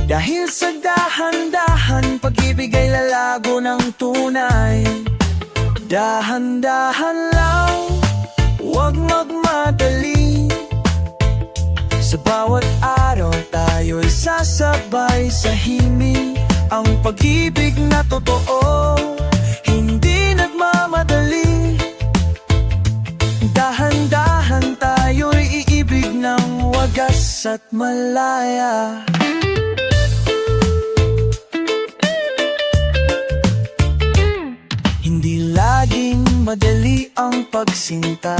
dahil sa dahan-dahan, pag-ibig ay lalago ng tunay. Dahan-dahan lang, huwag magmadali. Sa bawat araw tayo'y sasabay sa himig. Ang pag-ibig na totoo, hindi nagmamadali. Dahan-dahan tayo'y iibig ng wagas at malaya. Hindi laging madali ang pagsinta,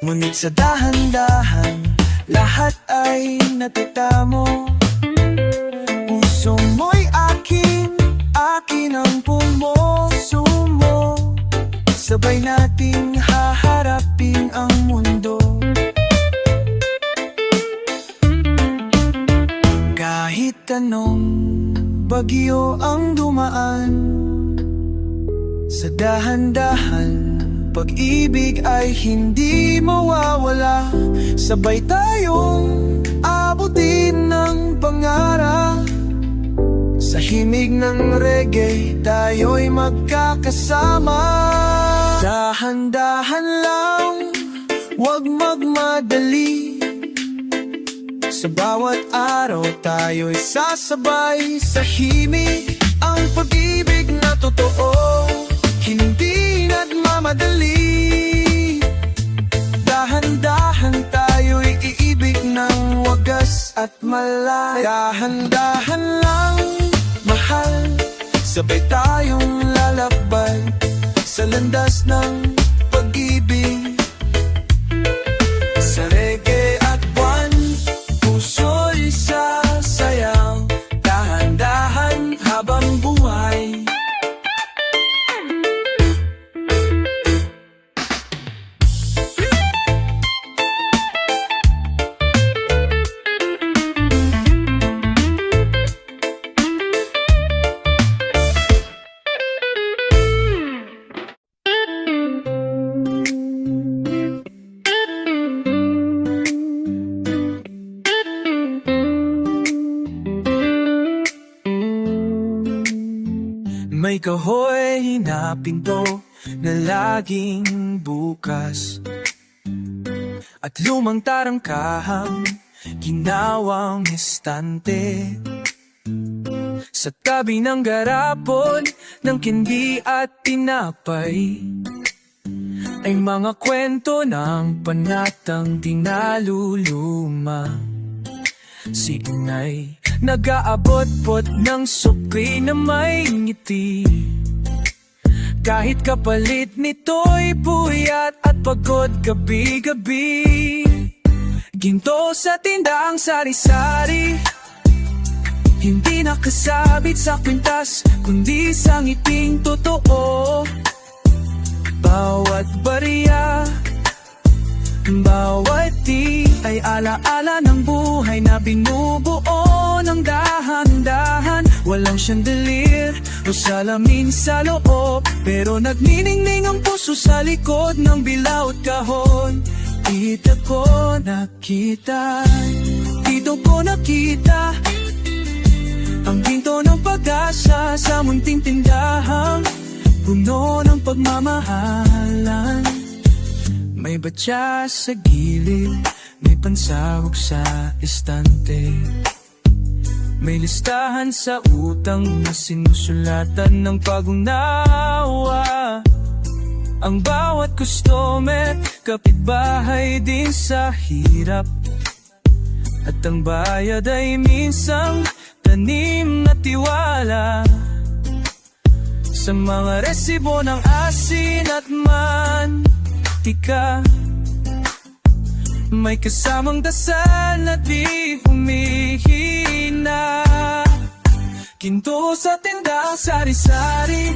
ngunit sa dahan-dahan, lahat ay natatamo. Puso mo'y akin, akin ang puno. Kahit anong bagyo ang dumaan, sa dahan-dahan pag-ibig ay hindi mawawala. Sabay tayong abutin ng pangarap. Sa himig ng reggae tayo'y magkakasama. Dahan-dahan lang, huwag magmadali. Sa bawat araw tayo'y sasabay. Sa himig ang pag-ibig na totoo, hindi nagmamadali. Dahan-dahan tayo'y iibig ng wagas at malay. Dahan-dahan lang, mahal, sabay tayong lalakbay sa landas ng pag-ibig. Sa reggae at buwan, puso'y sasayaw. Dahan-dahan habang buhay. May kahoy na pinto na laging bukas, at lumang tarangkahang ginawang estante. Sa tabi ng garapon ng kindi at tinapay ay mga kwento ng panatang di naluluma. Si inay nag-aabot-bot ng sukli na may ngiti, kahit kapalit nito'y puyat at pagod gabi-gabi. Ginto sa tindaang sari-sari, hindi nakasabit sa kwintas, kundi sa ngiting totoo. Bawat barya, bawat di ay alaala ng buhay na binubuo ng dahan-dahan. Walang chandelier o salamin sa loob, pero nagniningning ang puso sa likod ng bilawt kahon. Dito ko nakita, dito ko nakita ang pinto ng pag-asa sa munting tindahang puno ng pagmamahalan. May batya sa gilid, may pansahog sa estante, may listahan sa utang na sinusulatan ng pag-unawa. Ang bawat customer, kapitbahay din sa hirap, at ang bayad ay minsang tanim na tiwala. Sa mga resibo ng asin at mantika, may kasamang dasal na di humihina. Ginto sa tindang sari-sari,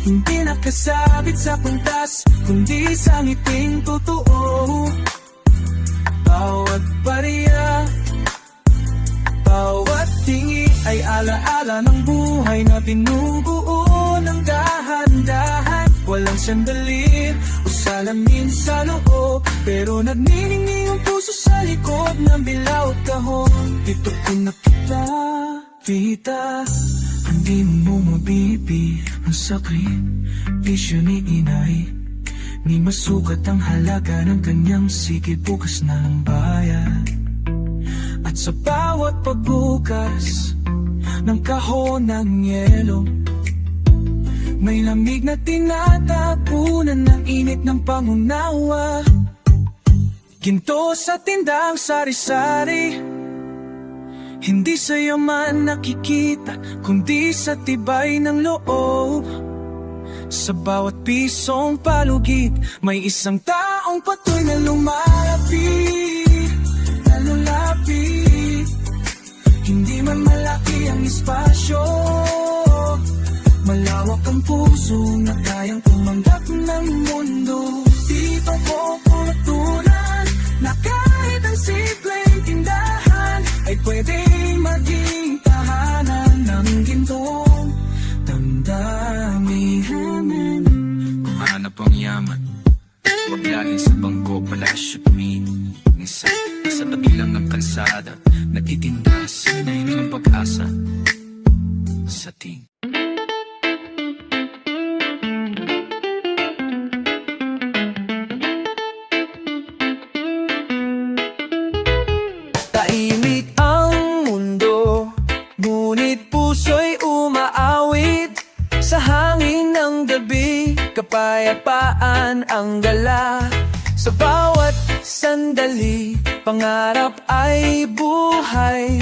hindi nakasabit sa puntas, kundi sa ngiting totoo. Bawat barya, bawat tingi ay alaala ng buhay na binubuo ng dahan-dahan. Walang sandali o salamin sa loob, pero nagniningning ang puso sa likod ng bilawt kahon. Dito ko nakita, Vita, hindi mo mabibi ang sakripisyo ni inay, ni masukat ang halaga ng kanyang sigid bukas na ng bayan. At sa bawat pagbukas ng kahon ng yelo, may lamig na tinatapunan ng init ng pangunawa. Ginto sa tindang sari-sari, hindi sa yaman nakikita, kundi sa tibay ng loob. Sa bawat pisong palugit, may isang taong patuloy na lumalapit, na lulapit. Hindi man malaki ang espasyo, malawak ang puso na kayang tumanggap ng mundo. Dito ko natutunan na kahit ang simpleng tindahan ay pwedeng Sa tabi lang ng kalsada nagtitinda, sinay ng pag-asa sa ting. Tahimik ang mundo, ngunit puso'y umaawit. Sa hangin ng gabi, kapayapaan ang dala. Sa bawat sandali, pangarap ay buhay.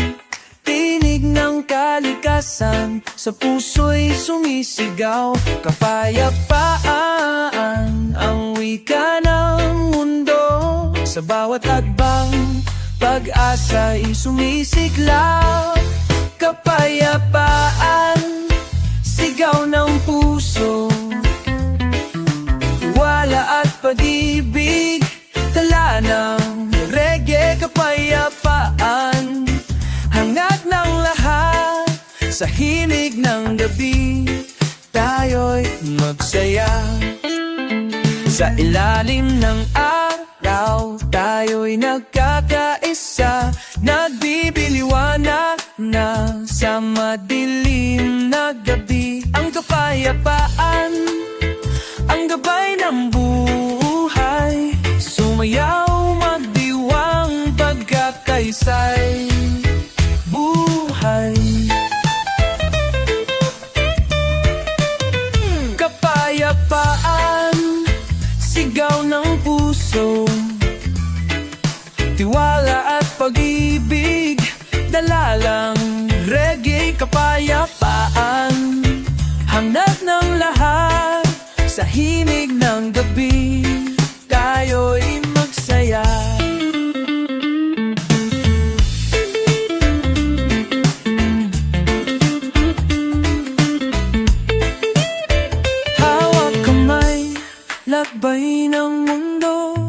Tinig ng kalikasan, sa puso'y sumisigaw. Kapayapaan ang wika ng mundo. Sa bawat hakbang, pag-asa'y sumisiklaw. Kapayapaan, sigaw ng puso. Tiwala at pag-ibig, tala ng reggae. Kapayapaan, hangat ng lahat. Sa hilig ng gabi, tayo'y magsaya. Sa ilalim ng araw, tayo'y nagkakaisa. Nagbibiliwanag na sa madilim na gabi. Ang kapayapaan, ang gabay ng buhay. Sumayaw, magdiwang, pagkakaisay buhay. Kapayapaan, sigaw ng puso. Tiwala at pag-ibig, dala lang reggae. Kapayapaan, hangat ng lahat. Sa himig ng gabi, tayo'y magsaya. Hawak kamay, lakbay ng mundo.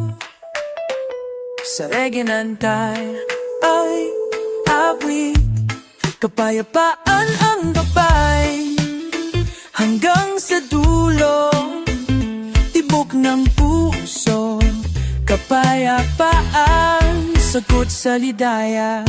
Sa reggae nantay ay awit. Kapayapaan ang gabay, hanggang sa dulo, tibok ng puso. Kapayapaan, sagot sa lidaya.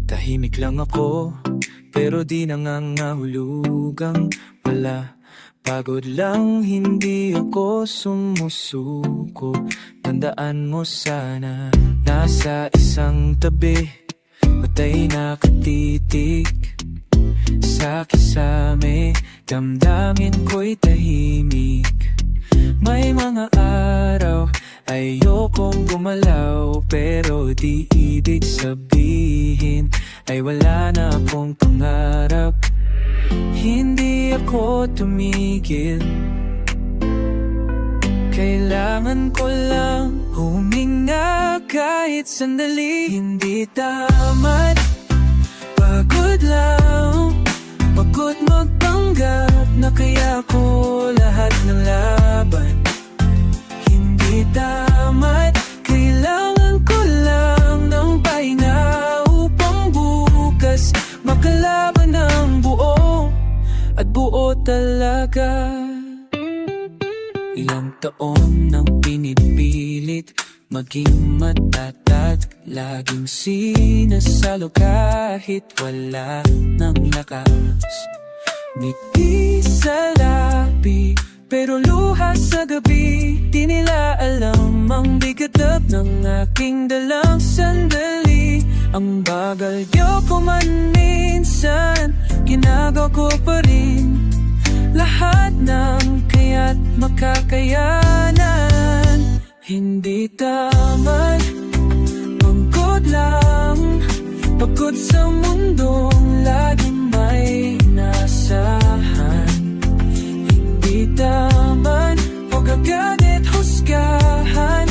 Tahimik lang ako, pero di nangangahulugang wala. Pagod lang, hindi ako sumusuko. Tandaan mo sana, nasa isang tabi, matay nakatitig. Sa kisame, damdamin ko'y tahimik. May mga araw, ayokong gumalaw, pero di ibig sabihin ay wala na akong pangarap. Hindi ako tumigil, kailangan ko lang huminga kahit sandali. Hindi tamad, pagod lang, pagod magpanggap na kaya ko lahat ng laban. Hindi tamad, kailangan ko lang ng pahinga upang bukas makalaban ng buo at buo talaga. Ilang taon nang pinipilit maging matatag, laging sinasalo kahit wala ng lakas. Ngiti sa labi, pero luha sa gabi. Di nila alam ang bigat ng aking dalang sandali. Ang bagal ko man minsan, ginagawa ko pa rin lahat ng kaya't makakayanan. Hindi tamad, pagod lang, pagod sa mundong laging may nasahan. Hindi tamad, huwag agad husgahan.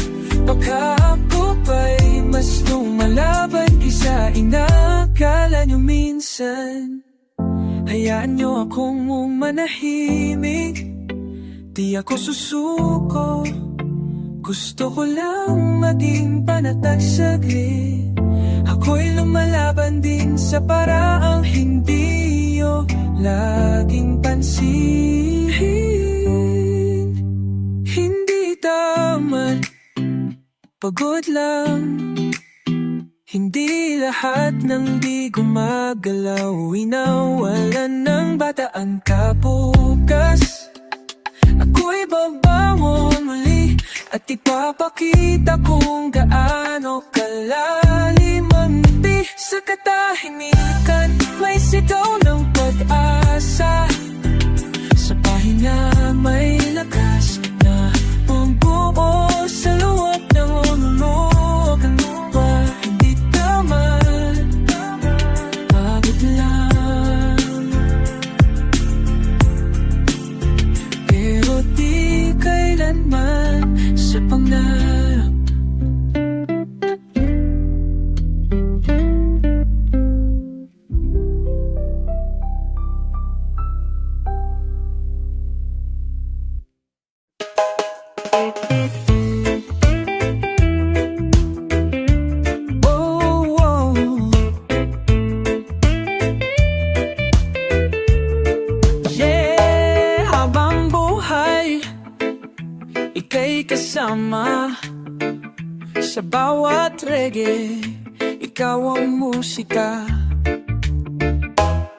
Baka ako pa'y mas lumalaban kaysa inakala nyo minsan. Hayaan nyo akong manahimik, Di ako susuko, gusto ko lang maging panatag saglit. Ako'y lumalaban din sa paraang hindi yo laging pansin. Hindi tamad, pagod lang. Hindi lahat ng di gumagalaw inawalan ng bataan kabukas. Ako'y babangon muli at ipapakita kung gaano kalalim ang ngiti sa katahimikan. May sigaw ng pag-asa, sa pahinga may lakas na bumubuo sa loob ng ulo. Kaluluwa, hindi tamad, pagod lang. Pero di kailanman sa pangarap. Oh, oh. Yeah, habang buhay ika'y kasama sa bawat reggae. Ikaw ang musika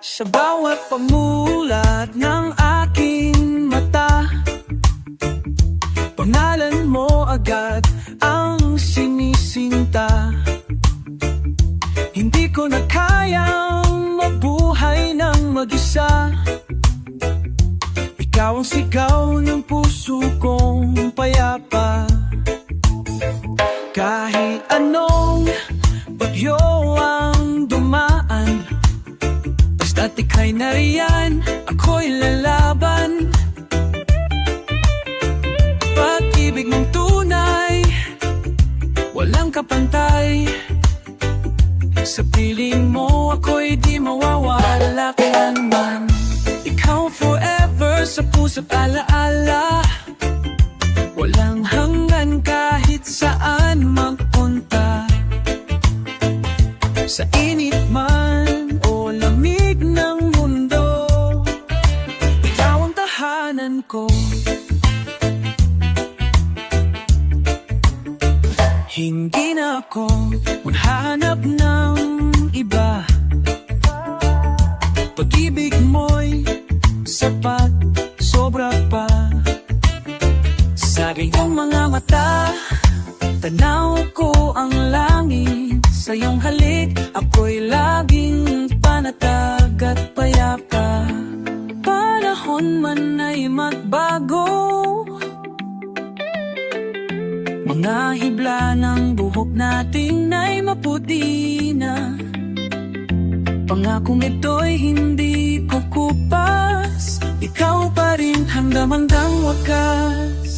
sa bawat pamulat ng aking mata. Pangalan mo agad ang sinisinta. Hindi ko na kayang mabuhay ng mag-isa. Ikaw ang sigaw ng puso kong payapa. Kahit anong bagyo ang dumaan, basta't ika'y nariyan, ako'y lalaban. Pag-ibig mong tunay, walang kapantay. Sa piling mo ako'y di mawawala kailanman. Ikaw forever sa puso't alaala. Walang hanggan kahit saan magpunta. Sa init man o lamig ng mundo, ikaw ang tahanan ko. Hindi na ako maghahanap ng iba. Pag-ibig mo'y sapat, sobra pa. Sa iyong mga mata, tanaw ko ang langit. Sa iyong halik, ako'y laging panatag at payapa. Panahon man ay magbago, mga hibla ng buhok natin ay maputi na. Pangakong ito'y hindi kukupas. Ikaw pa rin hanggang wakas.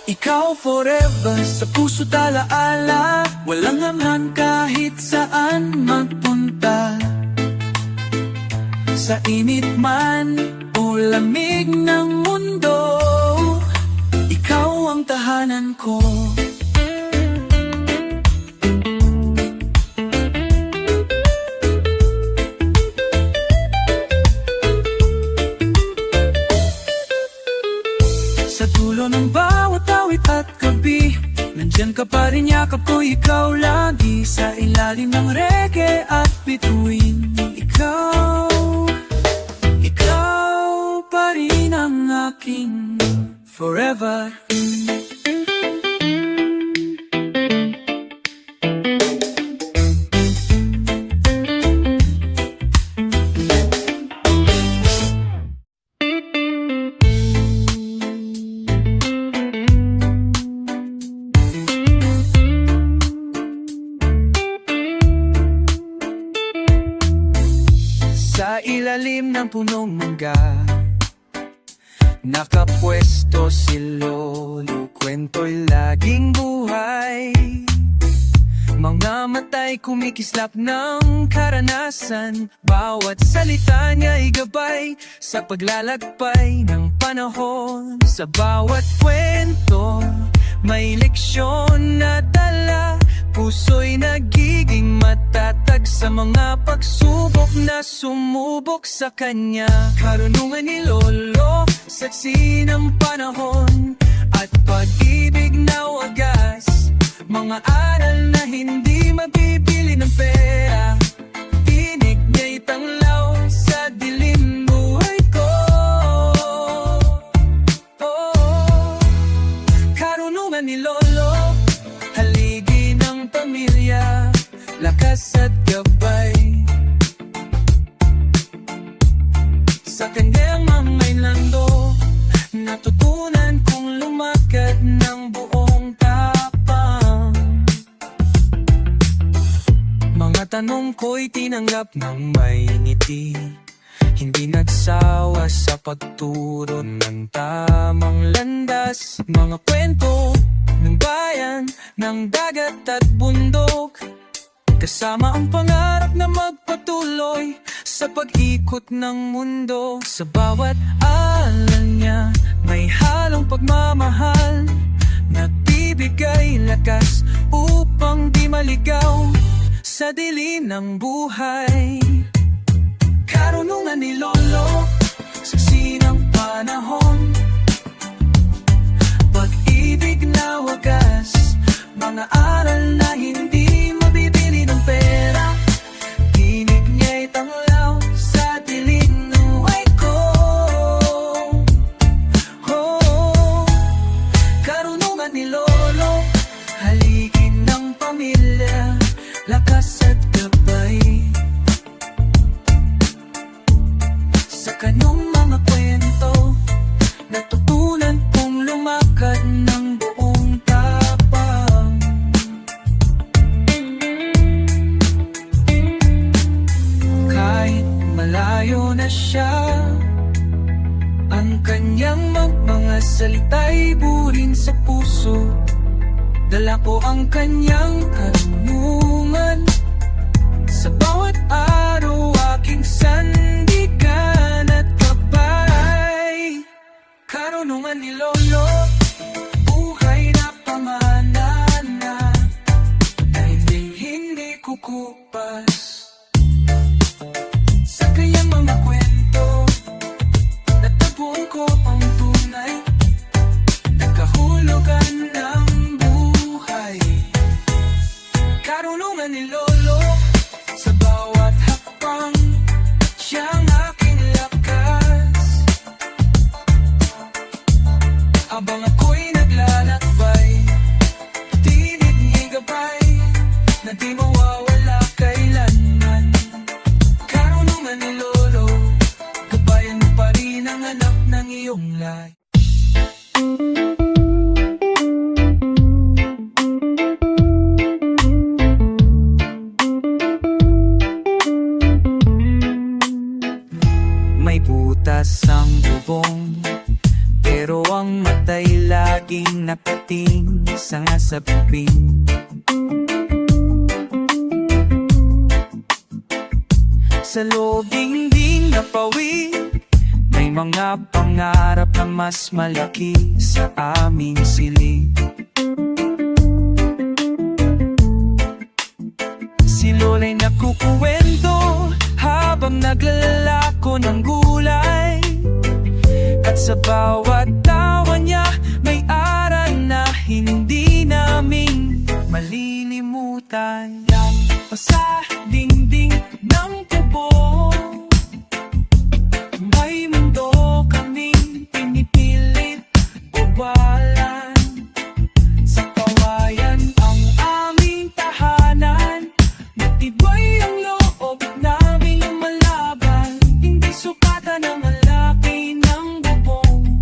Ikaw forever sa puso't alaala. Walang hanggan kahit saan magpunta. Sa init man o lamig ng mundo, ikaw ang tahanan ko. Sa dulo ng bawat awit at gabi, nandyan ka pa rin, yakap ko ikaw lagi. Sa ilalim ng reggae at bituin, ikaw pa rin ang aking forever. Sa ilalim ng punong mangga, nakapwesto si Lolo, kwento'y laging buhay. Mga mata'y kumikislap ng karanasan, bawat salita niya'y gabay sa paglalakbay ng panahon. Sa bawat kwento may leksyon na dala. Puso'y nagiging matatag sa mga pagsubok na sumubok sa kanya. Karunungan ni Lolo, saksi ng panahon at pag-ibig na wagas. Mga aral na hindi mabibili ng pera. Tinig niya'y tanglaw sa dilim buhay ko. Karunungan ni Lolo, haligi ng pamilya, lakas at gabay. Sa kanyang mga lando, natutunan kong lumakad ng buong tapang. Mga tanong ko'y tinanggap ng may ngiti, hindi nagsawa sa pagturo ng tamang landas. Mga kwento ng bayan, ng dagat at bundok, kasama ang pangarap na magpatuloy sa pag-ikot ng mundo. Sa bawat alal niya may halong pagmamahal, nagbibigay lakas upang di maligaw sa dilim ng buhay. Karunungan ni Lolo, saksi ng panahon, pag-ibig na wagas. Mga aral na hindi mabibili ng pera. Tinig niya'y tanglaw sa dilim ng buhay ko. Karunungan ni Lolo, haligin ng pamilya, lakas at gabay. Sa kanyang mga kwento, natutunan kong lumakad ng buong tapang. Kahit malayo na siya, ang kanyang mga salita'y burin sa puso. Dala ko ang kanyang karunungan sa bawat araw, aking sandigan at gabay. Karunungan ni Lolo, buhay na pamana na hindi kukupas. Sa kanyang mga kwento, natagpuan ko ang tunay, nagkahulugan ng buhay. Karunungan ni Lolo, sa bawat hakbang, siyang aking lakas. Habang ako'y naglalakbay, tinig niya'y gabay, na di mawawala kailanman. Karunungan ni Lolo, gabayan mo pa rin ang anak ng iyong lahi. May butas ang bubong, pero ang mata'y laging nakating sa saping. Sa lobing ding napawi, may mga pangarap na mas malaki sa aming silid. Si Lola'y nakukuwento habang naglalako ng gulay, at sa bawat tawa niya may aral na hindi namin malilimutan. Lampa sa dingding ng tubo, may mundo kaming pinipilit uwalan. Sa kawayan ang aming tahanan, matibay ang loob namin lumalaban. Hindi sukatan ang laki ng bubong,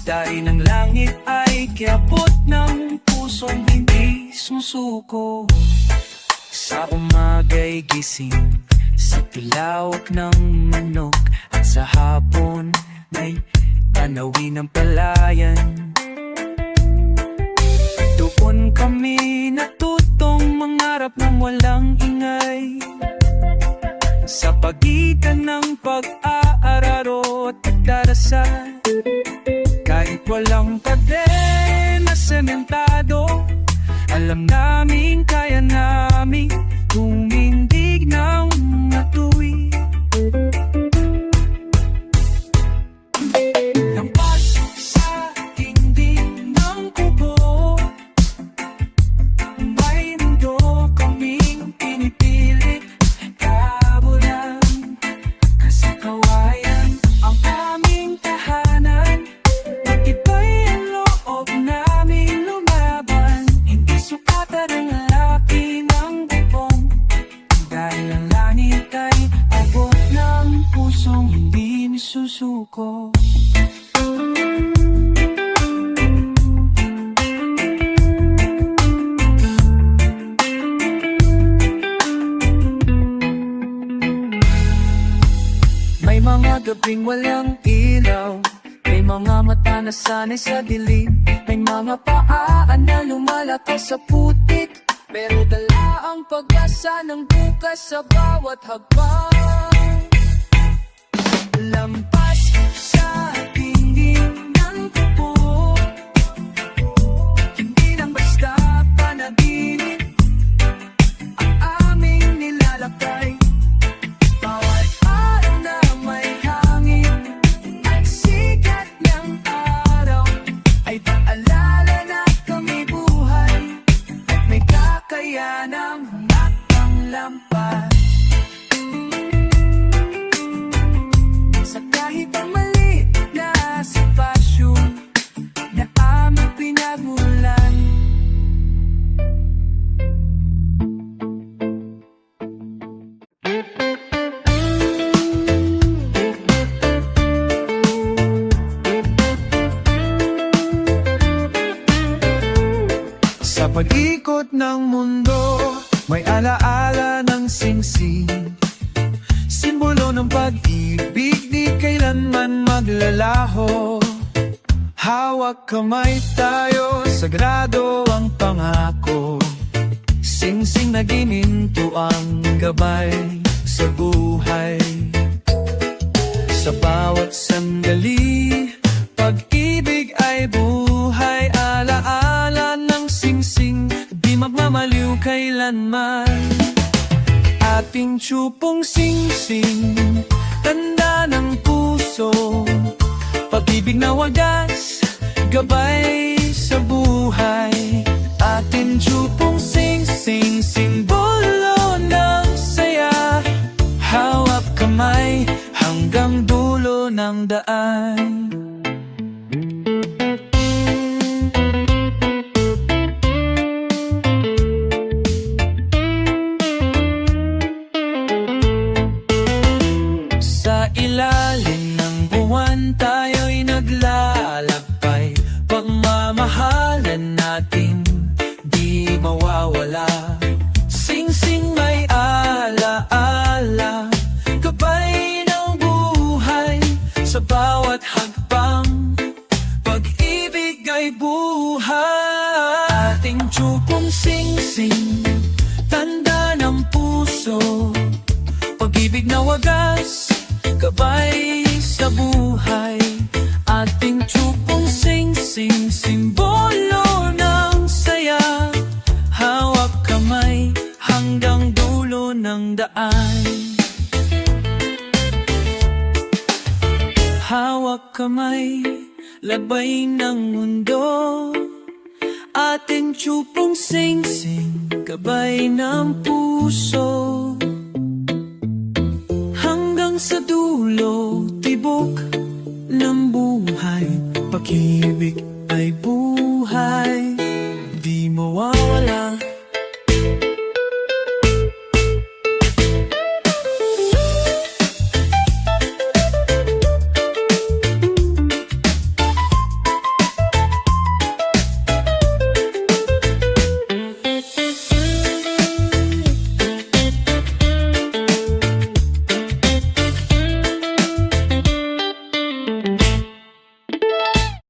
dari ng langit ay kiabot ng pusong hindi sumusuko. Sa umaga'y gising sa tilawak ng manok, at sa hapon ay tanawin ng palayan. Doon kami natutong mangarap ng walang ingay, sa pagitan ng pag-aararo at pagdarasal. pader na sementado. Alam namin kaya namin tumindig ng matuwid. Lampas sa dingding ng kubo, may mundo kaming pinipilit. Kabulan, kasakawayan ang aming tahanan. Matibay ang loob naming lumaban. Hindi sukatan ang laki ng bubong, dahil ang langit ay abot ng pusong hindi nisusuko. May mga gabing walang ilaw, may mga mata na sanay sa dilim, may mga paa na lumalakas sa putik, pero dala ang pag-asa ng bukas sa bawat hakbang. Lampas sa dingding ng kubo, hindi lang basta panaginip ang aming nilalakay. Bawat araw na may hangin at sikat ng araw ay paalala na kami buhay at may kakayanang humakbang lampas. Sa kahit ang maliit na sitwasyon na aming pinagulan. Sa pag-ikot ng mundo, may alaala ng singsing, simbolo ng pag-ibig, di kailanman maglalaho. Hawak kamay tayo, sagrado ang pangako. Singsing na gininto ang gabay sa buhay. Sa bawat sandali, pag-ibig ay buhay. Alaala ng singsing, di magmamaliw kailanman. Ating tiyupong singsing, tanda ng puso, pag-ibig na wagas, gabay sa buhay. Ating tiyupong singsing, simbolo ng saya. Hawak kamay hanggang dulo ng daan. Sa ilalim ng buwan tayo'y naglalakbay, pagmamahalan natin di mawawala. Singsing may alaala, gabay ng buhay sa bawat hakbang. Pag-ibig ay buhay. Ating tiyupong singsing, tanda ng puso, pag-ibig na wagas, gabay sa buhay. Ating tiyupong singsing, simbolo ng saya. Hawak kamay hanggang dulo ng daan. Hawak kamay, labay ng mundo. Ating tiyupong singsing, gabay ng puso. Hanggang sa dulo, tibok ng buhay. Pag-ibig ay buhay, di mawawala.